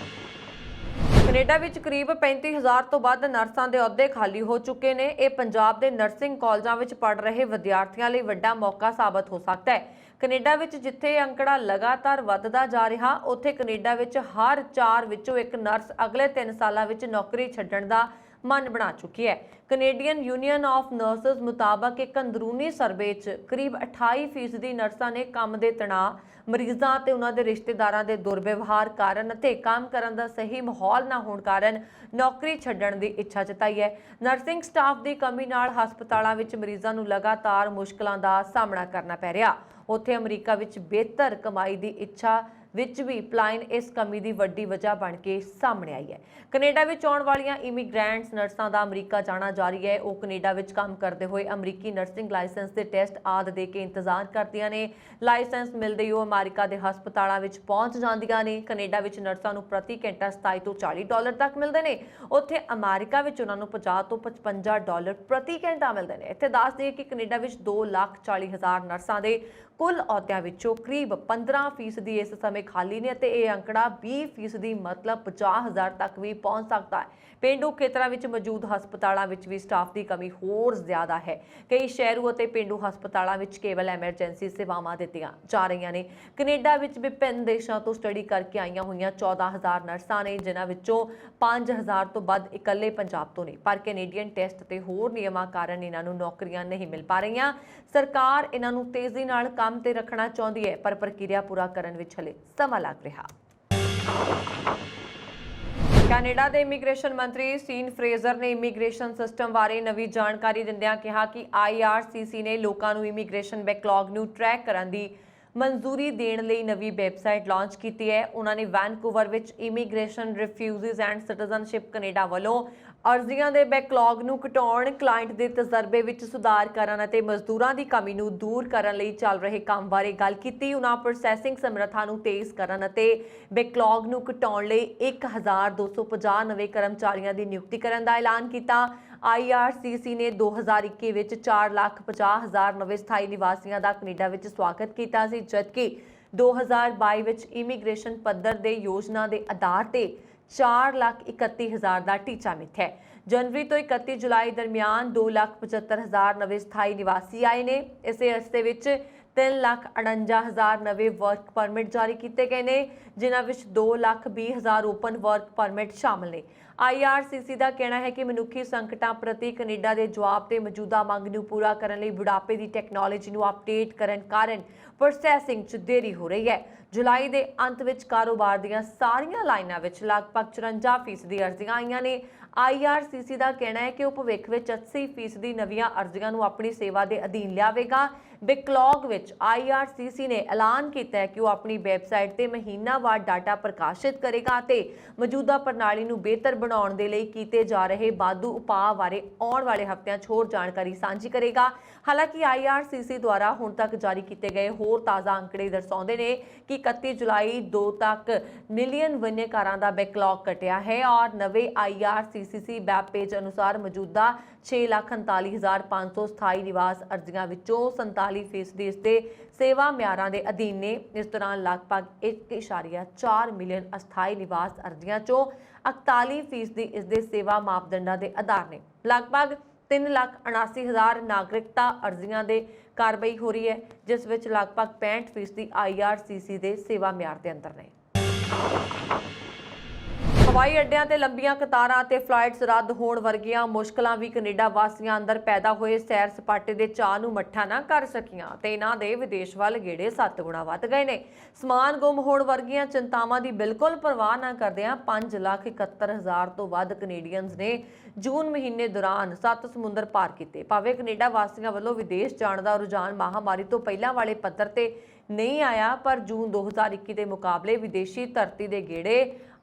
ਕੈਨੇਡਾ ਵਿੱਚ ਕਰੀਬ 35,000 ਤੋਂ ਵੱਧ ਨਰਸਾਂ ਦੇ ਅਹੁਦੇ ਖਾਲੀ ਹੋ ਚੁੱਕੇ ਨੇ। ਇਹ ਪੰਜਾਬ ਦੇ ਨਰਸਿੰਗ ਕਾਲਜਾਂ ਵਿੱਚ ਪੜ੍ਹ ਰਹੇ ਵਿਦਿਆਰਥੀਆਂ ਲਈ ਵੱਡਾ ਮੌਕਾ ਸਾਬਤ ਹੋ ਸਕਦਾ ਹੈ। ਕੈਨੇਡਾ ਵਿੱਚ ਜਿੱਥੇ ਇਹ ਅੰਕੜਾ ਲਗਾਤਾਰ ਵੱਧਦਾ ਜਾ ਰਿਹਾ, ਉੱਥੇ ਕੈਨੇਡਾ ਵਿੱਚ ਹਰ 4 ਵਿੱਚੋਂ ਇੱਕ ਨਰਸ ਅਗਲੇ 3 ਸਾਲਾਂ ਵਿੱਚ ਨੌਕਰੀ ਛੱਡਣ ਦਾ ਮਨ ਬਣਾ ਚੁੱਕੀ ਹੈ। ਕੈਨੇਡੀਅਨ ਯੂਨੀਅਨ ਆਫ ਨਰਸਸ ਮੁਤਾਬਕ ਇੱਕ ਅੰਦਰੂਨੀ ਸਰਵੇ 'ਚ ਕਰੀਬ 28% ਨਰਸਾਂ ਨੇ ਕੰਮ ਦੇ ਤਣਾਅ, ਮਰੀਜ਼ਾਂ ਤੇ ਉਹਨਾਂ ਦੇ ਰਿਸ਼ਤੇਦਾਰਾਂ ਦੇ ਦੁਰਵਿਵਹਾਰ ਕਾਰਨ ਅਤੇ ਕੰਮ ਕਰਨ ਦਾ ਸਹੀ ਮਾਹੌਲ ਨਾ ਹੋਣ ਕਾਰਨ ਨੌਕਰੀ ਛੱਡਣ ਦੀ ਇੱਛਾ ਜਤਾਈ ਹੈ। ਨਰਸਿੰਗ ਸਟਾਫ ਦੀ ਕਮੀ ਨਾਲ ਹਸਪਤਾਲਾਂ ਵਿੱਚ ਮਰੀਜ਼ਾਂ ਨੂੰ ਲਗਾਤਾਰ ਮੁਸ਼ਕਲਾਂ ਦਾ ਸਾਹਮਣਾ ਕਰਨਾ ਪੈ ਰਿਹਾ। ਉੱਥੇ ਅਮਰੀਕਾ ਵਿੱਚ ਬਿਹਤਰ ਕਮਾਈ ਦੀ ਇੱਛਾ ਵਿੱਚ ਵੀ ਪਲਾਇਨ ਇਸ ਕਮੀ ਦੀ ਵੱਡੀ ਵਜ੍ਹਾ ਬਣ ਕੇ ਸਾਹਮਣੇ ਆਈ ਹੈ। ਕੈਨੇਡਾ ਵਿੱਚ ਆਉਣ ਵਾਲੀਆਂ ਇਮੀਗ੍ਰੈਂਟਸ ਨਰਸਾਂ ਦਾ ਅਮਰੀਕਾ ਜਾਣਾ ਜਾਰੀ ਹੈ। ਉਹ ਕੈਨੇਡਾ ਵਿੱਚ ਕੰਮ ਕਰਦੇ ਹੋਏ ਅਮਰੀਕੀ ਨਰਸਿੰਗ ਲਾਇਸੈਂਸ ਦੇ ਟੈਸਟ ਆਦਿ ਦੇ ਕੇ ਇੰਤਜ਼ਾਰ ਕਰਦੀਆਂ ਨੇ। ਲਾਇਸੈਂਸ ਮਿਲਦੇ ਹੀ ਉਹ ਅਮਰੀਕਾ ਦੇ ਹਸਪਤਾਲਾਂ ਵਿੱਚ ਪਹੁੰਚ ਜਾਂਦੀਆਂ ਨੇ। ਕੈਨੇਡਾ ਵਿੱਚ ਨਰਸਾਂ ਨੂੰ ਪ੍ਰਤੀ ਘੰਟਾ $27 ਤੋਂ $40 ਤੱਕ ਮਿਲਦੇ ਨੇ। ਉੱਥੇ ਅਮਰੀਕਾ ਵਿੱਚ ਉਹਨਾਂ ਨੂੰ $50 ਤੋਂ $55 ਪ੍ਰਤੀ ਘੰਟਾ ਮਿਲਦੇ ਨੇ। ਇੱਥੇ ਦੱਸ ਦਈਏ ਕਿ ਕੈਨੇਡਾ ਵਿੱਚ 2,40,000 ਨਰਸਾਂ ਦੇ ਕੁੱਲ ਅਹੁਦਿਆਂ ਵਿੱਚੋਂ ਕਰੀਬ 15% ਇਸ ਸਮੇਂ ਖਾਲੀ ਨੇ ਅਤੇ ਇਹ ਅੰਕੜਾ 20% ਮਤਲਬ 50,000 ਤੱਕ ਵੀ ਪਹੁੰਚ ਸਕਦਾ ਹੈ। ਪੇਂਡੂ ਖੇਤਰਾਂ ਵਿੱਚ ਮੌਜੂਦ ਹਸਪਤਾਲਾਂ ਵਿੱਚ ਵੀ ਸਟਾਫ ਦੀ ਕਮੀ ਹੋਰ ਜ਼ਿਆਦਾ ਹੈ। ਕਈ ਸ਼ਹਿਰੂ ਅਤੇ ਪੇਂਡੂ ਹਸਪਤਾਲਾਂ ਵਿੱਚ ਕੇਵਲ ਐਮਰਜੈਂਸੀ ਸੇਵਾਵਾਂ ਦਿੱਤੀਆਂ ਜਾ ਰਹੀਆਂ ਨੇ। ਕੈਨੇਡਾ ਵਿੱਚ ਵਿਭਿੰਨ ਦੇਸ਼ਾਂ ਤੋਂ ਸਟੱਡੀ ਕਰਕੇ ਆਈਆਂ ਹੋਈਆਂ 14,000 ਨਰਸਾਂ ਨੇ, ਜਿਨ੍ਹਾਂ ਵਿੱਚੋਂ 5,000 ਤੋਂ ਵੱਧ ਇਕੱਲੇ ਪੰਜਾਬ ਤੋਂ ਨੇ, ਪਰ ਕੈਨੇਡੀਅਨ ਟੈਸਟ ਤੇ ਹੋਰ ਨਿਯਮਾਂ ਕਾਰਨ ਇਹਨਾਂ ਨੂੰ ਨੌਕਰੀਆਂ ਨਹੀਂ ਮਿਲ ਪਾ ਰਹੀਆਂ। ਸਰਕਾਰ ਇਹਨਾਂ ਨੂੰ ਤੇਜ਼ੀ ਨਾਲ ਕੰਮ ਤੇ ਰੱਖਣਾ ਚਾਹੁੰਦੀ ਹੈ, ਪਰ ਪ੍ਰਕਿਰਿਆ ਪੂਰਾ ਕਰਨ ਵਿੱਚ ਹਲੇ ਸਮਾਂ ਲੱਗ ਰਿਹਾ। ਕੈਨੇਡਾ ਦੇ ਇਮੀਗ੍ਰੇਸ਼ਨ ਮੰਤਰੀ ਸੀਨ ਫਰੇਜ਼ਰ ਨੇ ਇਮੀਗ੍ਰੇਸ਼ਨ ਸਿਸਟਮ ਬਾਰੇ ਨਵੀਂ ਜਾਣਕਾਰੀ ਦਿੰਦਿਆਂ ਕਿਹਾ ਕਿ IRCC ਨੇ ਲੋਕਾਂ ਨੂੰ ਇਮੀਗ੍ਰੇਸ਼ਨ ਬੈਕਲੌਗ ਨੂੰ ਟਰੈਕ ਕਰਨ ਦੀ ਮਨਜ਼ੂਰੀ ਦੇਣ ਲਈ ਨਵੀਂ ਵੈਬਸਾਈਟ ਲਾਂਚ ਕੀਤੀ ਹੈ। ਉਹਨਾਂ ਨੇ ਵੈਨਕੂਵਰ ਵਿੱਚ immigration refugees and citizenship Canada ਵੱਲੋਂ ਅਰਜ਼ੀਆਂ ਦੇ ਬੈਕਲੌਗ ਨੂੰ ਘਟਾਉਣ, ਕਲਾਇੰਟ ਦੇ ਤਜਰਬੇ ਵਿੱਚ ਸੁਧਾਰ ਕਰਨ ਅਤੇ ਮਜ਼ਦੂਰਾਂ ਦੀ ਕਮੀ ਨੂੰ ਦੂਰ ਕਰਨ ਲਈ ਚੱਲ ਰਹੇ ਕੰਮ ਬਾਰੇ ਗੱਲ ਕੀਤੀ। ਉਹਨਾਂ ਪ੍ਰੋਸੈਸਿੰਗ ਸਮਰੱਥਾ ਨੂੰ ਤੇਜ਼ ਕਰਨ ਅਤੇ ਬੈਕਲੌਗ ਨੂੰ ਘਟਾਉਣ ਲਈ 1,250 ਨਵੇਂ ਕਰਮਚਾਰੀਆਂ ਦੀ ਨਿਯੁਕਤੀ ਕਰਨ ਦਾ ਐਲਾਨ ਕੀਤਾ। IRCC ਨੇ 2021 ਵਿੱਚ 4,50,000 ਨਵੇਂ ਸਥਾਈ ਨਿਵਾਸੀਆਂ ਦਾ ਕੈਨੇਡਾ ਵਿੱਚ ਸਵਾਗਤ ਕੀਤਾ ਸੀ, ਜਦਕਿ 2022 ਵਿੱਚ ਇਮੀਗ੍ਰੇਸ਼ਨ ਪੱਧਰ ਦੇ ਯੋਜਨਾ ਦੇ ਆਧਾਰ ਤੇ 4,31,000 ਦਾ ਟੀਚਾ ਮਿੱਥਿਆ ਹੈ। ਜਨਵਰੀ ਤੋਂ 31 ਜੁਲਾਈ ਦਰਮਿਆਨ 2,75,000 ਨਵੇਂ ਸਥਾਈ ਨਿਵਾਸੀ ਆਏ ਨੇ। ਇਸੇ ਅਰਸੇ ਵਿੱਚ 3,49,000 ਨਵੇਂ ਵਰਕ ਪਰਮਿਟ ਜਾਰੀ ਕੀਤੇ ਗਏ ਨੇ, ਜਿਨ੍ਹਾਂ ਵਿੱਚ 2,20,000 ਓਪਨ ਵਰਕ ਪਰਮਿਟ ਸ਼ਾਮਲ ਨੇ। IRCC ਦਾ ਕਹਿਣਾ ਹੈ ਕਿ ਮਨੁੱਖੀ ਸੰਕਟਾਂ ਪ੍ਰਤੀ ਕੈਨੇਡਾ ਦੇ ਜਵਾਬ ਤੇ ਮੌਜੂਦਾ ਮੰਗ ਨੂੰ ਪੂਰਾ ਕਰਨ ਲਈ ਬੁਢਾਪੇ ਦੀ ਟੈਕਨੋਲੋਜੀ ਨੂੰ ਅਪਡੇਟ ਕਰਨ ਕਾਰਨ ਪ੍ਰੋਸੈਸਿੰਗ 'ਚ ਦੇਰੀ ਹੋ ਰਹੀ ਹੈ। ਜੁਲਾਈ ਦੇ ਅੰਤ ਵਿੱਚ ਕਾਰੋਬਾਰ ਦੀਆਂ ਸਾਰੀਆਂ ਲਾਈਨਾਂ ਵਿੱਚ ਲਗਭਗ 54% ਅਰਜ਼ੀਆਂ ਆਈਆਂ ਨੇ। IRCC ਦਾ ਕਹਿਣਾ ਹੈ ਕਿ ਉਹ ਭਵਿੱਖ ਵਿੱਚ 80% ਨਵੀਆਂ ਅਰਜ਼ੀਆਂ ਨੂੰ ਆਪਣੀ ਸੇਵਾ ਦੇ ਅਧੀਨ ਲਿਆਵੇਗਾ। ਬੈਕਲੌਗ ਵਿੱਚ IRCC ਨੇ ਐਲਾਨ ਕੀਤਾ ਹੈ ਕਿ ਉਹ ਆਪਣੀ ਵੈਬਸਾਈਟ ਤੇ ਮਹੀਨਾਵਾਰ ਡਾਟਾ ਪ੍ਰਕਾਸ਼ਿਤ ਕਰੇਗਾ ਅਤੇ ਮੌਜੂਦਾ ਪ੍ਰਣਾਲੀ ਨੂੰ ਬਿਹਤਰ ਬਣਾਉਣ ਦੇ ਲਈ ਕੀਤੇ ਜਾ ਰਹੇ ਵਾਧੂ ਉਪਾਅ ਬਾਰੇ ਆਉਣ ਵਾਲੇ ਹਫ਼ਤਿਆਂ 'ਚ ਹੋਰ ਜਾਣਕਾਰੀ ਸਾਂਝੀ ਕਰੇਗਾ। ਹਾਲਾਂਕਿ IRCC ਦੁਆਰਾ ਹੁਣ ਤੱਕ ਜਾਰੀ ਕੀਤੇ ਗਏ ਹੋਰ ਤਾਜ਼ਾ ਅੰਕੜੇ ਦਰਸਾਉਂਦੇ ਨੇ ਕਿ 31 ਜੁਲਾਈ 2 ਤੱਕ ਮਿਲੀਅਨ ਵਨਿਅਕਾਰਾਂ ਦਾ ਬੈਕਲੌਗ ਘਟਿਆ ਹੈ ਔਰ ਨਵੇਂ IRCC ਵੈਬ ਪੇਜ ਅਨੁਸਾਰ ਮੌਜੂਦਾ 6,39,500 ਸਥਾਈ ਨਿਵਾਸ ਅਰਜ਼ੀਆਂ ਵਿੱਚੋਂ 47% ਇਸ ਦੇ ਸੇਵਾ ਮਿਆਰਾਂ ਦੇ ਅਧੀਨ ਨੇ। ਇਸ ਦੌਰਾਨ ਲਗਭਗ 1.4 ਮਿਲੀਅਨ ਅਸਥਾਈ ਨਿਵਾਸ ਅਰਜ਼ੀਆਂ ਚੋਂ 41% ਇਸ ਦੇ ਸੇਵਾ ਮਾਪਦੰਡਾਂ ਦੇ ਆਧਾਰ ਨੇ। ਲਗਭਗ 3,79,000 ਨਾਗਰਿਕਤਾ ਅਰਜ਼ੀਆਂ ਦੇ ਕਾਰਵਾਈ ਹੋ ਰਹੀ ਹੈ, ਜਿਸ ਵਿੱਚ ਲਗਭਗ 65% IRCC ਦੇ ਸੇਵਾ ਮਿਆਰ ਦੇ ਅੰਦਰ ਨੇ। ਹਵਾਈ ਅੱਡਿਆਂ ਤੇ ਲੰਬੀਆਂ ਕਤਾਰਾਂ ਤੇ ਫਲਾਈਟਸ ਰੱਦ ਹੋਣ ਵਰਗੀਆਂ ਮੁਸ਼ਕਲਾਂ ਵੀ ਕੈਨੇਡਾ ਵਾਸੀਆਂ ਅੰਦਰ ਪੈਦਾ ਹੋਏ ਸੈਰ ਸਪਾਟੇ ਦੇ ਚਾਅ ਨੂੰ ਮੱਠਾ ਨਾ ਕਰ ਸਕੀਆਂ ਤੇ ਇਹਨਾਂ ਦੇ ਵਿਦੇਸ਼ ਵੱਲ ਗੇੜੇ 7 ਗੁਣਾ ਵੱਧ ਗਏ ਨੇ। ਸਮਾਨ ਗੁੰਮ ਹੋਣ ਵਰਗੀਆਂ ਚਿੰਤਾਵਾਂ ਦੀ ਬਿਲਕੁਲ ਪਰਵਾਹ ਨਾ ਕਰਦਿਆਂ 5,71,000 ਤੋਂ ਵੱਧ ਕੈਨੇਡੀਅਨਸ ਨੇ ਜੂਨ ਮਹੀਨੇ ਦੌਰਾਨ 7 ਸਮੁੰਦਰ ਪਾਰ ਕੀਤੇ। ਭਾਵੇਂ ਕੈਨੇਡਾ ਵਾਸੀਆਂ ਵੱਲੋਂ ਵਿਦੇਸ਼ ਜਾਣ ਦਾ ਰੁਝਾਨ ਮਹਾਮਾਰੀ ਤੋਂ ਪਹਿਲਾਂ ਵਾਲੇ ਪੱਧਰ ਤੇ ਨਹੀਂ ਆਇਆ, ਪਰ ਜੂਨ 2021 ਦੇ ਮੁਕਾਬਲੇ ਵਿਦੇਸ਼ੀ ਧਰਤੀ ਦੇ ਗੇੜੇ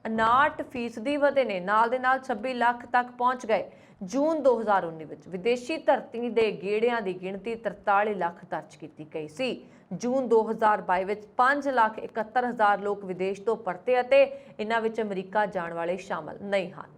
59% ਵਧੇ ਨੇ। ਨਾਲ ਦੇ ਨਾਲ 26 ਲੱਖ ਤੱਕ ਪਹੁੰਚ ਗਏ। ਜੂਨ 2019 ਵਿੱਚ ਵਿਦੇਸ਼ੀ ਧਰਤੀ ਦੇ ਗੇੜਿਆਂ ਦੀ ਗਿਣਤੀ 43 ਲੱਖ ਦਰਜ ਕੀਤੀ ਗਈ ਸੀ। ਜੂਨ 2022 ਵਿੱਚ 5,71,000 ਲੋਕ ਵਿਦੇਸ਼ ਤੋਂ ਪਰਤੇ ਅਤੇ ਇਹਨਾਂ ਵਿੱਚ ਅਮਰੀਕਾ ਜਾਣ ਵਾਲੇ ਸ਼ਾਮਲ ਨਹੀਂ ਹਨ।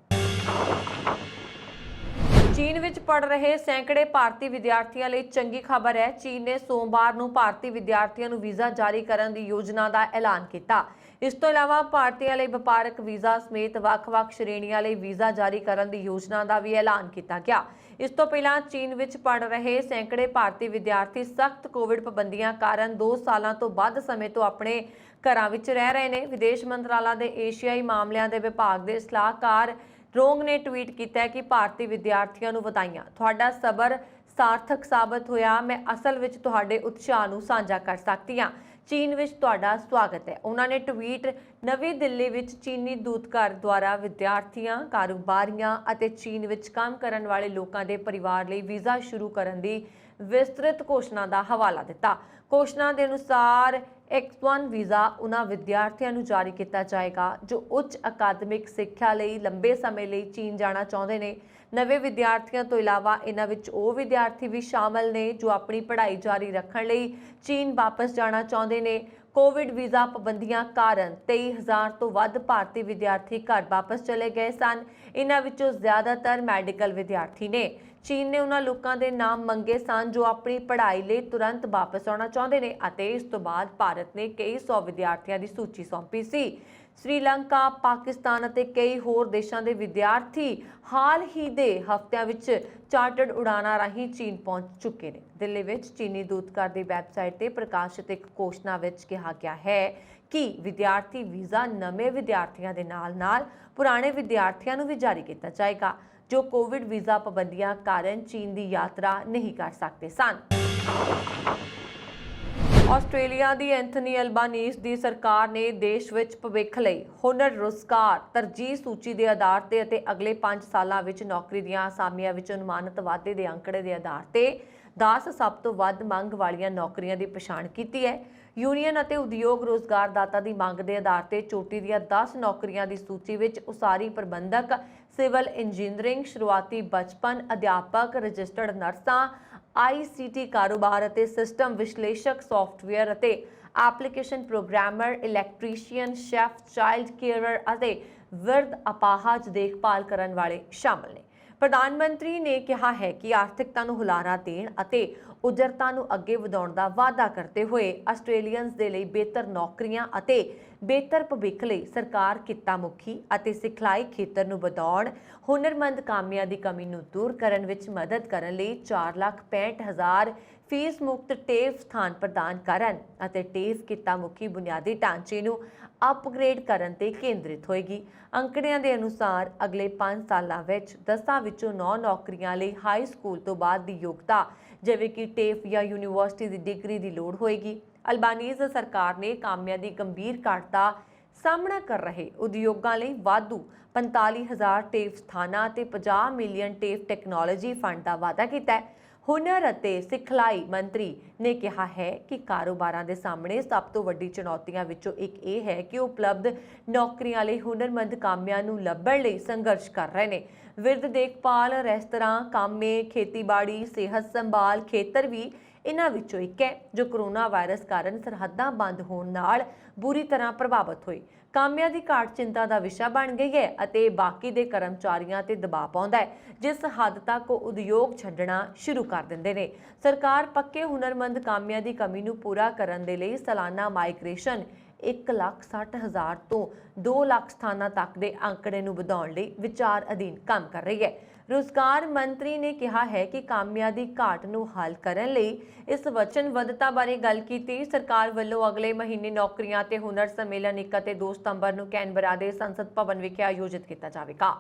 ਚੀਨ ਵਿੱਚ ਪੜ ਰਹੇ ਸੈਂਕੜੇ ਭਾਰਤੀ ਵਿਦਿਆਰਥੀਆਂ ਲਈ ਚੰਗੀ ਖਬਰ ਹੈ। ਚੀਨ ਨੇ ਸੋਮਵਾਰ ਨੂੰ ਭਾਰਤੀ ਵਿਦਿਆਰਥੀਆਂ ਨੂੰ ਵੀਜ਼ਾ ਜਾਰੀ ਕਰਨ ਦੀ ਯੋਜਨਾ ਦਾ ਐਲਾਨ ਕੀਤਾ। ਇਸ ਤੋਂ ਇਲਾਵਾ ਭਾਰਤੀਆਂ ਲਈ ਵਪਾਰਕ ਵੀਜ਼ਾ ਸਮੇਤ ਵੱਖ-ਵੱਖ ਸ਼੍ਰੇਣੀਆਂ ਲਈ ਵੀਜ਼ਾ ਜਾਰੀ ਕਰਨ ਦੀ ਯੋਜਨਾ ਦਾ ਵੀ ਐਲਾਨ ਕੀਤਾ ਗਿਆ। ਇਸ ਤੋਂ ਪਹਿਲਾਂ ਚੀਨ ਵਿੱਚ ਪੜ ਰਹੇ ਸੈਂਕੜੇ ਭਾਰਤੀ ਵਿਦਿਆਰਥੀ ਸਖਤ ਕੋਵਿਡ ਪਾਬੰਦੀਆਂ ਕਾਰਨ 2 ਸਾਲਾਂ ਤੋਂ ਵੱਧ ਸਮੇਂ ਤੋਂ ਆਪਣੇ ਘਰਾਂ ਵਿੱਚ ਰਹਿ ਰਹੇ ਨੇ। ਵਿਦੇਸ਼ ਮੰਤਰਾਲਾ ਦੇ ਏਸ਼ੀਆਈ ਮਾਮਲਿਆਂ ਦੇ ਵਿਭਾਗ ਦੇ ਸਲਾਹਕਾਰ ਰੋਂਗ ਨੇ ਟਵੀਟ ਕੀਤਾ ਕਿ ਭਾਰਤੀ ਵਿਦਿਆਰਥੀਆਂ ਨੂੰ ਵਧਾਈਆਂ, ਤੁਹਾਡਾ ਸਬਰ ਸਾਰਥਕ ਸਾਬਤ ਹੋਇਆ। ਮੈਂ ਅਸਲ ਵਿੱਚ ਤੁਹਾਡੇ ਉਤਸ਼ਾਹ ਨੂੰ ਸਾਂਝਾ ਕਰ ਸਕਦੀ ਹਾਂ। ਚੀਨ ਵਿੱਚ ਤੁਹਾਡਾ ਸਵਾਗਤ ਹੈ। ਉਹਨਾਂ ਨੇ ਟਵੀਟ ਨਵੀਂ ਦਿੱਲੀ ਵਿੱਚ ਚੀਨੀ ਦੂਤਘਰ ਦੁਆਰਾ ਵਿਦਿਆਰਥੀਆਂ, ਕਾਰੋਬਾਰੀਆਂ ਅਤੇ ਚੀਨ ਵਿੱਚ ਕੰਮ ਕਰਨ ਵਾਲੇ ਲੋਕਾਂ ਦੇ ਪਰਿਵਾਰ ਲਈ ਵੀਜ਼ਾ ਸ਼ੁਰੂ ਕਰਨ ਦੀ ਵਿਸਤ੍ਰਿਤ ਘੋਸ਼ਣਾ ਦਾ ਹਵਾਲਾ ਦਿੱਤਾ। ਘੋਸ਼ਣਾ ਦੇ ਅਨੁਸਾਰ X1 ਵੀਜ਼ਾ ਉਹਨਾਂ ਵਿਦਿਆਰਥੀਆਂ ਨੂੰ ਜਾਰੀ ਕੀਤਾ ਜਾਏਗਾ ਜੋ ਉੱਚ ਅਕਾਦਮਿਕ ਸਿੱਖਿਆ ਲਈ ਲੰਬੇ ਸਮੇਂ ਲਈ ਚੀਨ ਜਾਣਾ ਚਾਹੁੰਦੇ ਨੇ। ਨਵੇਂ ਵਿਦਿਆਰਥੀਆਂ ਤੋਂ ਇਲਾਵਾ ਇਹਨਾਂ ਵਿੱਚ ਉਹ ਵਿਦਿਆਰਥੀ ਵੀ ਸ਼ਾਮਲ ਨੇ ਜੋ ਆਪਣੀ ਪੜ੍ਹਾਈ ਜਾਰੀ ਰੱਖਣ ਲਈ ਚੀਨ ਵਾਪਸ ਜਾਣਾ ਚਾਹੁੰਦੇ ਨੇ। ਕੋਵਿਡ ਵੀਜ਼ਾ ਪਾਬੰਦੀਆਂ ਕਾਰਨ 23,000 ਤੋਂ ਵੱਧ ਭਾਰਤੀ ਵਿਦਿਆਰਥੀ ਘਰ ਵਾਪਸ ਚਲੇ ਗਏ ਸਨ। ਇਹਨਾਂ ਵਿੱਚੋਂ ਜ਼ਿਆਦਾਤਰ ਮੈਡੀਕਲ ਵਿਦਿਆਰਥੀ ਨੇ। ਚੀਨ ਨੇ ਉਹਨਾਂ ਲੋਕਾਂ ਦੇ ਨਾਮ ਮੰਗੇ ਸਨ ਜੋ ਆਪਣੀ ਪੜ੍ਹਾਈ ਲਈ ਤੁਰੰਤ ਵਾਪਸ ਆਉਣਾ ਚਾਹੁੰਦੇ ਨੇ ਅਤੇ ਇਸ ਤੋਂ ਬਾਅਦ ਭਾਰਤ ਨੇ ਕਈ 100 ਵਿਦਿਆਰਥੀਆਂ ਦੀ ਸੂਚੀ ਸੌਂਪੀ ਸੀ। ਸ੍ਰੀਲੰਕਾ, ਪਾਕਿਸਤਾਨ ਅਤੇ ਕਈ ਹੋਰ ਦੇਸ਼ਾਂ ਦੇ ਵਿਦਿਆਰਥੀ ਹਾਲ ਹੀ ਦੇ ਹਫ਼ਤਿਆਂ ਵਿੱਚ ਚਾਰਟਰਡ ਉਡਾਣਾਂ ਰਾਹੀਂ ਚੀਨ ਪਹੁੰਚ ਚੁੱਕੇ ਨੇ। ਦਿੱਲੀ ਵਿੱਚ ਚੀਨੀ ਦੂਤਘਰ ਦੀ ਵੈਬਸਾਈਟ ਤੇ ਪ੍ਰਕਾਸ਼ਿਤ ਇੱਕ ਘੋਸ਼ਣਾ ਵਿੱਚ ਕਿਹਾ ਗਿਆ ਹੈ ਕਿ ਵਿਦਿਆਰਥੀ ਵੀਜ਼ਾ ਨਵੇਂ ਵਿਦਿਆਰਥੀਆਂ ਦੇ ਨਾਲ-ਨਾਲ ਪੁਰਾਣੇ ਵਿਦਿਆਰਥੀਆਂ ਨੂੰ ਵੀ ਜਾਰੀ ਕੀਤਾ ਜਾਏਗਾ ਜੋ ਕੋਵਿਡ ਵੀਜ਼ਾ ਪਾਬੰਦੀਆਂ ਕਾਰਨ ਚੀਨ ਦੀ ਯਾਤਰਾ ਨਹੀਂ ਕਰ ਸਕਦੇ ਸਨ। ਆਸਟ੍ਰੇਲੀਆ ਦੀ ਐਂਥਨੀ ਅਲਬਾਨੀਜ਼ ਦੀ ਸਰਕਾਰ ਨੇ ਦੇਸ਼ ਵਿੱਚ ਭਵਿੱਖ ਲਈ ਹੁਨਰ ਰੁਜ਼ਗਾਰ ਤਰਜੀਹ ਸੂਚੀ ਦੇ ਆਧਾਰ ਤੇ ਅਤੇ ਅਗਲੇ 5 ਸਾਲਾਂ ਵਿੱਚ ਨੌਕਰੀ ਦੀਆਂ ਅਸਾਮੀਆਂ ਵਿੱਚ ਅਨੁਮਾਨਿਤ ਵਾਧੇ ਦੇ ਅੰਕੜੇ ਦੇ ਆਧਾਰ ਤੇ 10 ਸਭ ਤੋਂ ਵੱਧ ਮੰਗ ਵਾਲੀਆਂ ਨੌਕਰੀਆਂ ਦੀ ਪਛਾਣ ਕੀਤੀ ਹੈ। ਯੂਨੀਅਨ ਅਤੇ ਉਦਯੋਗ ਰੋਜ਼ਗਾਰ ਦਾਤਾ ਦੀ ਮੰਗ ਦੇ ਆਧਾਰ ਤੇ ਚੋਟੀ ਦੀਆਂ 10 ਨੌਕਰੀਆਂ ਦੀ ਸੂਚੀ ਵਿੱਚ ਉਸਾਰੀ ਪ੍ਰਬੰਧਕ, ਸਿਵਲ ਇੰਜੀਨੀਅਰਿੰਗ, ਸ਼ੁਰੂਆਤੀ ਬਚਪਨ ਅਧਿਆਪਕ, ਰਜਿਸਟਰਡ ਨਰਸਾਂ, ICT ਕਾਰੋਬਾਰ ਅਤੇ ਸਿਸਟਮ ਵਿਸ਼ਲੇਸ਼ਕ, ਸੌਫਟਵੇਅਰ ਅਤੇ application programmer, electrician, chef, child carer ਅਤੇ ਵਿਰਧ ਅਪਾਹਜ ਦੇਖਭਾਲ ਕਰਨ ਵਾਲੇ ਸ਼ਾਮਲ ਨੇ। ਪ੍ਰਧਾਨ ਮੰਤਰੀ ਨੇ ਕਿਹਾ ਹੈ ਕਿ ਆਰਥਿਕਤਾ ਨੂੰ ਹੁਲਾਰਾ ਦੇਣ ਅਤੇ ਉਜਰਤਾ ਨੂੰ ਅੱਗੇ ਵਧਾਉਣ ਦਾ ਵਾਅਦਾ ਕਰਦੇ ਹੋਏ ਆਸਟ੍ਰੇਲੀਅਨਸ ਦੇ ਲਈ ਬਿਹਤਰ ਨੌਕਰੀਆਂ ਅਤੇ ਬਿਹਤਰ ਭਵਿੱਖ ਲਈ ਸਰਕਾਰ ਕਿੱਤਾ ਮੁਖੀ ਅਤੇ ਸਿਖਲਾਈ ਖੇਤਰ ਨੂੰ ਵਧਾਉਣ, ਹੁਨਰਮੰਦ ਕਾਮਿਆਂ ਦੀ ਕਮੀ ਨੂੰ ਦੂਰ ਕਰਨ ਵਿੱਚ ਮਦਦ ਕਰਨ ਲਈ 4,65,000 ਫੀਸ ਮੁਕਤ ਟੇਫ ਸਥਾਨ ਪ੍ਰਦਾਨ ਕਰਨ ਅਤੇ ਟੇਫ ਕਿੱਤਾ ਮੁਖੀ ਬੁਨਿਆਦੀ ਢਾਂਚੇ ਨੂੰ ਅਪਗ੍ਰੇਡ ਕਰਨ ਤੇ ਕੇਂਦਰਿਤ ਹੋਏਗੀ। ਅੰਕੜਿਆਂ ਦੇ ਅਨੁਸਾਰ ਅਗਲੇ 5 ਸਾਲਾਂ ਵਿੱਚ 10 ਵਿੱਚੋਂ 9 ਨੌਕਰੀਆਂ ਲਈ ਹਾਈ ਸਕੂਲ ਤੋਂ ਬਾਅਦ ਦੀ ਯੋਗਤਾ ਜਿਵੇਂ ਕਿ ਟੇਫ ਜਾਂ ਯੂਨੀਵਰਸਿਟੀ ਦੀ ਡਿਗਰੀ ਦੀ ਲੋੜ ਹੋਏਗੀ। ਅਲਬਾਨੀਜ਼ ਸਰਕਾਰ ਨੇ ਕਾਮਿਆਂ ਦੀ ਗੰਭੀਰ ਘਾਟ ਦਾ ਸਾਹਮਣਾ ਕਰ ਰਹੇ ਉਦਯੋਗਾਂ ਲਈ ਵਾਧੂ 45,000 ਟੇਫ ਸਥਾਨਾਂ ਅਤੇ 50 ਮਿਲੀਅਨ ਟੇਫ ਟੈਕਨੋਲੋਜੀ ਫੰਡ ਦਾ ਵਾਅਦਾ ਕੀਤਾ ਹੈ। ਹੁਨਰ ਅਤੇ ਸਿਖਲਾਈ ਮੰਤਰੀ ਨੇ ਕਿਹਾ ਹੈ ਕਿ ਕਾਰੋਬਾਰਾਂ ਦੇ ਸਾਹਮਣੇ ਸਭ ਤੋਂ ਵੱਡੀ ਚੁਣੌਤੀਆਂ ਵਿੱਚੋਂ ਇੱਕ ਇਹ ਹੈ ਕਿ ਉਪਲਬਧ ਨੌਕਰੀਆਂ ਲਈ ਹੁਨਰਮੰਦ ਕਾਮਿਆਂ ਨੂੰ ਲੱਭਣ ਲਈ ਸੰਘਰਸ਼ ਕਰ ਰਹੇ ਨੇ। ਵਿਰਧ ਦੇਖਭਾਲ, ਰੈਸਤਰਾਂ ਕਾਮੇ, ਖੇਤੀਬਾੜੀ, ਸਿਹਤ ਸੰਭਾਲ ਖੇਤਰ ਵੀ ਇਹਨਾਂ ਵਿੱਚੋਂ ਇੱਕ ਹੈ ਜੋ ਕਰੋਨਾ ਵਾਇਰਸ ਕਾਰਨ ਸਰਹੱਦਾਂ ਬੰਦ ਹੋਣ ਨਾਲ ਬੁਰੀ ਤਰ੍ਹਾਂ ਪ੍ਰਭਾਵਿਤ ਹੋਈ। ਕਾਮਿਆਂ ਦੀ ਘਾਟ ਚਿੰਤਾ ਦਾ ਵਿਸ਼ਾ ਬਣ ਗਈ ਹੈ ਅਤੇ ਬਾਕੀ ਦੇ ਕਰਮਚਾਰੀਆਂ ਤੇ ਦਬਾਅ ਪਾਉਂਦਾ ਹੈ, ਜਿਸ ਹੱਦ ਤੱਕ ਉਹ ਉਦਯੋਗ ਛੱਡਣਾ ਸ਼ੁਰੂ ਕਰ ਦਿੰਦੇ ਨੇ। ਸਰਕਾਰ ਪੱਕੇ ਹੁਨਰਮੰਦ ਕਾਮਿਆਂ ਦੀ ਕਮੀ ਨੂੰ ਪੂਰਾ ਕਰਨ ਦੇ ਲਈ ਸਾਲਾਨਾ ਮਾਈਗ੍ਰੇਸ਼ਨ 1,60,000 ਤੋਂ 2 ਲੱਖ ਸਥਾਨਾਂ ਤੱਕ ਦੇ ਅੰਕੜੇ ਨੂੰ ਵਧਾਉਣ ਲਈ ਵਿਚਾਰ ਅਧੀਨ ਕੰਮ ਕਰ ਰਹੀ ਹੈ। ਰੁਜ਼ਗਾਰ ਮੰਤਰੀ ਨੇ ਕਿਹਾ ਹੈ ਕਿ ਕਾਮਿਆਂ ਦੀ ਘਾਟ ਨੂੰ ਹੱਲ ਕਰਨ ਲਈ ਇਸ ਵਚਨਬੱਧਤਾ ਬਾਰੇ ਗੱਲ ਕੀਤੀ। ਸਰਕਾਰ ਵੱਲੋਂ ਅਗਲੇ ਮਹੀਨੇ ਨੌਕਰੀਆਂ ਤੇ ਹੁਨਰ ਸੰਮੇਲਨ 1 ਅਤੇ 2 ਸਤੰਬਰ ਨੂੰ ਕੈਨਬਰਾ ਦੇ ਸੰਸਦ ਭਵਨ ਵਿਖੇ ਆਯੋਜਿਤ ਕੀਤਾ ਜਾਵੇਗਾ।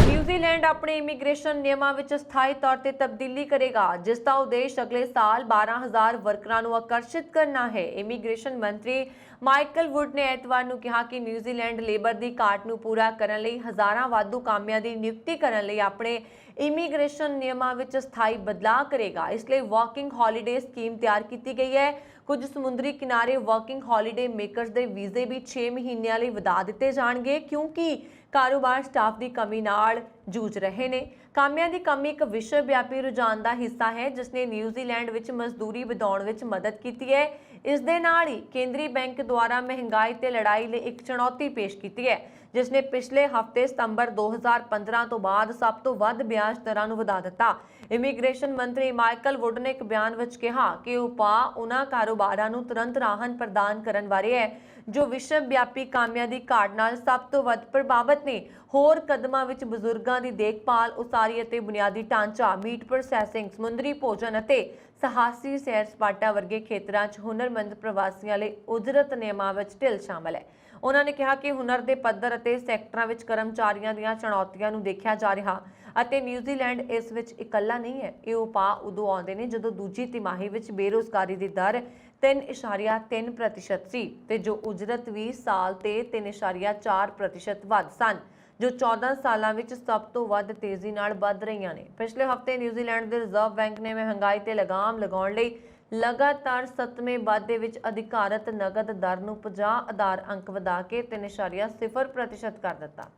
ਨਿਊਜ਼ੀਲੈਂਡ ਆਪਣੇ ਇਮੀਗ੍ਰੇਸ਼ਨ ਨਿਯਮਾਂ ਵਿੱਚ ਸਥਾਈ ਤੌਰ ਤੇ ਤਬਦੀਲੀ ਕਰੇਗਾ, ਜਿਸ ਦਾ ਉਦੇਸ਼ ਅਗਲੇ ਸਾਲ 12,000 ਵਰਕਰਾਂ ਨੂੰ ਆਕਰਸ਼ਿਤ ਕਰਨਾ ਹੈ। ਇਮੀਗ੍ਰੇਸ਼ਨ ਮੰਤਰੀ ਮਾਈਕਲ ਵੁੱਡ ਨੇ ਐਤਵਾਰ ਨੂੰ ਕਿਹਾ ਕਿ ਨਿਊਜ਼ੀਲੈਂਡ ਲੇਬਰ ਦੀ ਘਾਟ ਨੂੰ ਪੂਰਾ ਕਰਨ ਲਈ ਹਜ਼ਾਰਾਂ ਵਾਧੂ ਕਾਮਿਆਂ ਦੀ ਨਿਯੁਕਤੀ ਕਰਨ ਲਈ ਆਪਣੇ ਇਮੀਗ੍ਰੇਸ਼ਨ ਨਿਯਮਾਂ ਵਿੱਚ ਸਥਾਈ ਬਦਲਾਅ ਕਰੇਗਾ। ਇਸ ਲਈ ਵਰਕਿੰਗ ਹੌਲੀਡੇ ਸਕੀਮ ਤਿਆਰ ਕੀਤੀ ਗਈ ਹੈ। ਕੁਝ ਸਮੁੰਦਰੀ ਕਿਨਾਰੇ ਵਰਕਿੰਗ ਹੌਲੀਡੇ ਮੇਕਰਸ ਦੇ ਵੀਜ਼ੇ ਵੀ 6 ਮਹੀਨਿਆਂ ਲਈ ਵਧਾ ਦਿੱਤੇ ਜਾਣਗੇ, ਕਿਉਂਕਿ ਕਾਰੋਬਾਰ ਸਟਾਫ ਦੀ ਕਮੀ ਨਾਲ ਜੂਝ ਰਹੇ ਨੇ। ਕਾਮਿਆਂ ਦੀ ਕਮੀ ਇੱਕ ਵਿਸ਼ਵ ਵਿਆਪੀ ਰੁਝਾਨ ਦਾ ਹਿੱਸਾ ਹੈ, ਜਿਸ ਨੇ ਨਿਊਜ਼ੀਲੈਂਡ ਵਿੱਚ ਮਜ਼ਦੂਰੀ ਵਧਾਉਣ ਵਿੱਚ ਮਦਦ ਕੀਤੀ ਹੈ। ਇਸ ਦੇ ਨਾਲ ਹੀ ਕੇਂਦਰੀ ਬੈਂਕ ਦੁਆਰਾ ਮਹਿੰਗਾਈ ਤੇ ਲੜਾਈ ਲਈ ਇੱਕ ਚੁਣੌਤੀ ਪੇਸ਼ ਕੀਤੀ ਹੈ, ਜਿਸ ਨੇ ਪਿਛਲੇ ਹਫ਼ਤੇ ਸਤੰਬਰ 2015 ਤੋਂ ਬਾਅਦ ਸਭ ਤੋਂ ਵੱਧ ਵਿਆਜ ਦਰਾਂ ਨੂੰ ਵਧਾ ਦਿੱਤਾ। ਇਮੀਗ੍ਰੇਸ਼ਨ ਮੰਤਰੀ ਮਾਈਕਲ ਵੁੱਡ ਨੇ ਇੱਕ ਬਿਆਨ ਵਿੱਚ ਕਿਹਾ ਕਿ ਉਪਾਅ ਉਹਨਾਂ ਕਾਰੋਬਾਰਾਂ ਨੂੰ ਤੁਰੰਤ ਰਾਹਤ ਪ੍ਰਦਾਨ ਕਰਨ ਬਾਰੇ ਹੈ ਜੋ ਵਿਸ਼ਵ ਵਿਆਪੀ ਕਾਮਿਆਂ ਦੀ ਘਾਟ ਨਾਲ ਸਭ ਤੋਂ ਵੱਧ ਪ੍ਰਭਾਵਿਤ ਨੇ। ਹੋਰ ਕਦਮਾਂ ਵਿੱਚ ਬਜ਼ੁਰਗਾਂ ਦੀ ਦੇਖਭਾਲ, ਉਸਾਰੀ ਅਤੇ ਬੁਨਿਆਦੀ ਢਾਂਚਾ, ਮੀਟ ਪ੍ਰੋਸੈਸਿੰਗ, ਸਮੁੰਦਰੀ ਭੋਜਨ ਅਤੇ ਸਾਹਸੀ ਸੈਰ ਸਪਾਟਾ ਵਰਗੇ ਖੇਤਰਾਂ 'ਚ ਹੁਨਰਮੰਦ ਪ੍ਰਵਾਸੀਆਂ ਲਈ ਉਜਰਤ ਨਿਯਮਾਂ ਵਿੱਚ ਢਿੱਲ ਸ਼ਾਮਲ ਹੈ। ਉਹਨਾਂ ਨੇ ਕਿਹਾ ਕਿ ਹੁਨਰ ਦੇ ਪੱਧਰ ਅਤੇ ਸੈਕਟਰਾਂ ਵਿੱਚ ਕਰਮਚਾਰੀਆਂ ਦੀਆਂ ਚੁਣੌਤੀਆਂ ਨੂੰ ਦੇਖਿਆ ਜਾ ਰਿਹਾ ਅਤੇ ਨਿਊਜ਼ੀਲੈਂਡ ਇਸ ਵਿੱਚ ਇਕੱਲਾ ਨਹੀਂ ਹੈ। ਇਹ ਉਪਾਅ ਉਦੋਂ ਆਉਂਦੇ ਨੇ ਜਦੋਂ ਦੂਜੀ ਤਿਮਾਹੀ ਵਿੱਚ ਬੇਰੁਜ਼ਗਾਰੀ ਦੀ ਦਰ 3.3% ਸੀ ਤੇ ਜੋ ਉਜਰਤ 20 ਸਾਲ ਤੇ 3.4% ਵੱਧ ਸਨ, ਜੋ 14 ਸਾਲਾਂ ਵਿੱਚ ਸਭ ਤੋਂ ਵੱਧ ਤੇਜ਼ੀ ਨਾਲ ਵੱਧ ਰਹੀਆਂ ਨੇ। ਪਿਛਲੇ ਹਫ਼ਤੇ ਨਿਊਜ਼ੀਲੈਂਡ ਦੇ ਰਿਜ਼ਰਵ ਬੈਂਕ ਨੇ ਮਹਿੰਗਾਈ ਤੇ ਲਗਾਮ ਲਗਾਉਣ ਲਈ ਲਗਾਤਾਰ 7ਵੇਂ ਵਾਧੇ ਵਿੱਚ ਅਧਿਕਾਰਤ ਨਕਦ ਦਰ ਨੂੰ 50 ਆਧਾਰ ਅੰਕ ਵਧਾ ਕੇ 3.0% ਕਰ ਦਿੱਤਾ।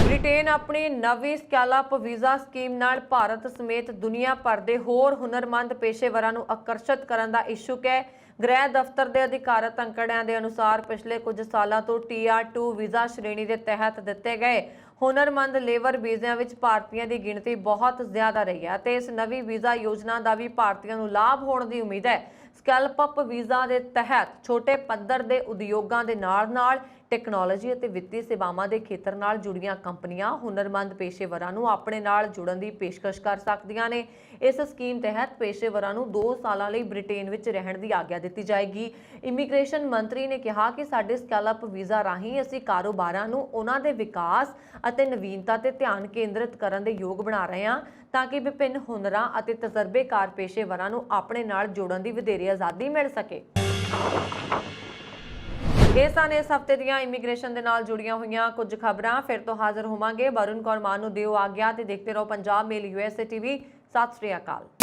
ਬ੍ਰਿਟੇਨ ਆਪਣੀ ਨਵੀਂ ਸਕੈਲਪ ਵੀਜ਼ਾ ਸਕੀਮ ਨਾਲ ਭਾਰਤ ਸਮੇਤ ਦੁਨੀਆ ਭਰ ਦੇ ਹੋਰ ਹੁਨਰਮੰਦ ਪੇਸ਼ੇਵਰਾਂ ਨੂੰ ਆਕਰਸ਼ਿਤ ਕਰਨ ਦਾ ਇਛੁਕ ਹੈ। ਗ੍ਰਹਿ ਦਫ਼ਤਰ ਦੇ ਅਧਿਕਾਰਤ ਅੰਕੜਿਆਂ ਦੇ ਅਨੁਸਾਰ ਪਿਛਲੇ ਕੁਝ ਸਾਲਾਂ ਤੋਂ Tier-2 ਵੀਜ਼ਾ ਸ਼੍ਰੇਣੀ ਦੇ ਤਹਿਤ ਦਿੱਤੇ ਗਏ ਹੁਨਰਮੰਦ ਲੇਬਰ ਵੀਜ਼ਿਆਂ ਵਿੱਚ ਭਾਰਤੀਆਂ ਦੀ ਗਿਣਤੀ ਬਹੁਤ ਜ਼ਿਆਦਾ ਰਹੀ ਹੈ ਅਤੇ ਇਸ ਨਵੀਂ ਵੀਜ਼ਾ ਯੋਜਨਾ ਦਾ ਵੀ ਭਾਰਤੀਆਂ ਨੂੰ ਲਾਭ ਹੋਣ ਦੀ ਉਮੀਦ ਹੈ। ਸਕੈਲਪ ਵੀਜ਼ਾ ਦੇ ਤਹਿਤ ਛੋਟੇ ਪੱਧਰ ਦੇ ਉਦਯੋਗਾਂ ਦੇ ਨਾਲ-ਨਾਲ ਟੈਕਨੋਲੋਜੀ ਅਤੇ ਵਿੱਤੀ ਸੇਵਾਵਾਂ ਦੇ ਖੇਤਰ ਨਾਲ ਜੁੜੀਆਂ ਕੰਪਨੀਆਂ ਹੁਨਰਮੰਦ ਪੇਸ਼ੇਵਰਾਂ ਨੂੰ ਆਪਣੇ ਨਾਲ ਜੁੜਨ ਦੀ ਪੇਸ਼ਕਸ਼ ਕਰ ਸਕਦੀਆਂ ਨੇ। ਇਸ ਸਕੀਮ ਤਹਿਤ ਪੇਸ਼ੇਵਰਾਂ ਨੂੰ 2 ਸਾਲਾਂ ਲਈ ਬ੍ਰਿਟੇਨ ਵਿੱਚ ਰਹਿਣ ਦੀ ਆਗਿਆ ਦਿੱਤੀ ਜਾਏਗੀ। ਇਮੀਗ੍ਰੇਸ਼ਨ ਮੰਤਰੀ ਨੇ ਕਿਹਾ ਕਿ ਸਾਡੇ ਸਕੈਲਪ ਵੀਜ਼ਾ ਰਾਹੀਂ ਅਸੀਂ ਕਾਰੋਬਾਰਾਂ ਨੂੰ ਉਹਨਾਂ ਦੇ ਵਿਕਾਸ ਅਤੇ ਨਵੀਨਤਾ ਤੇ ਧਿਆਨ ਕੇਂਦਰਿਤ ਕਰਨ ਦੇ ਯੋਗ ਬਣਾ ਰਹੇ ਹਾਂ ਤਾਂ ਕਿ ਵਿਭਿੰਨ ਹੁਨਰਾਂ ਅਤੇ ਤਜਰਬੇਕਾਰ ਪੇਸ਼ੇਵਰਾਂ ਨੂੰ ਆਪਣੇ ਨਾਲ ਜੋੜਨ ਦੀ ਵਧੇਰੇ ਆਜ਼ਾਦੀ ਮਿਲ ਸਕੇ। ਇਹ ਸਨ ਇਸ ਹਫ਼ਤੇ ਦੀਆਂ ਇਮੀਗ੍ਰੇਸ਼ਨ ਦੇ ਨਾਲ ਜੁੜੀਆਂ ਹੋਈਆਂ ਕੁਝ ਖਬਰਾਂ। ਫਿਰ ਤੋਂ ਹਾਜ਼ਰ ਹੋਵਾਂਗੇ। ਵਰੁਣ ਕੌਰ ਮਾਨ ਨੂੰ ਦਿਓ ਆਗਿਆ ਤੇ ਦੇਖਦੇ ਰਹੋ ਪੰਜਾਬ ਮੇਲ USA TV। ਸਤਿ ਸ਼੍ਰੀ ਅਕਾਲ।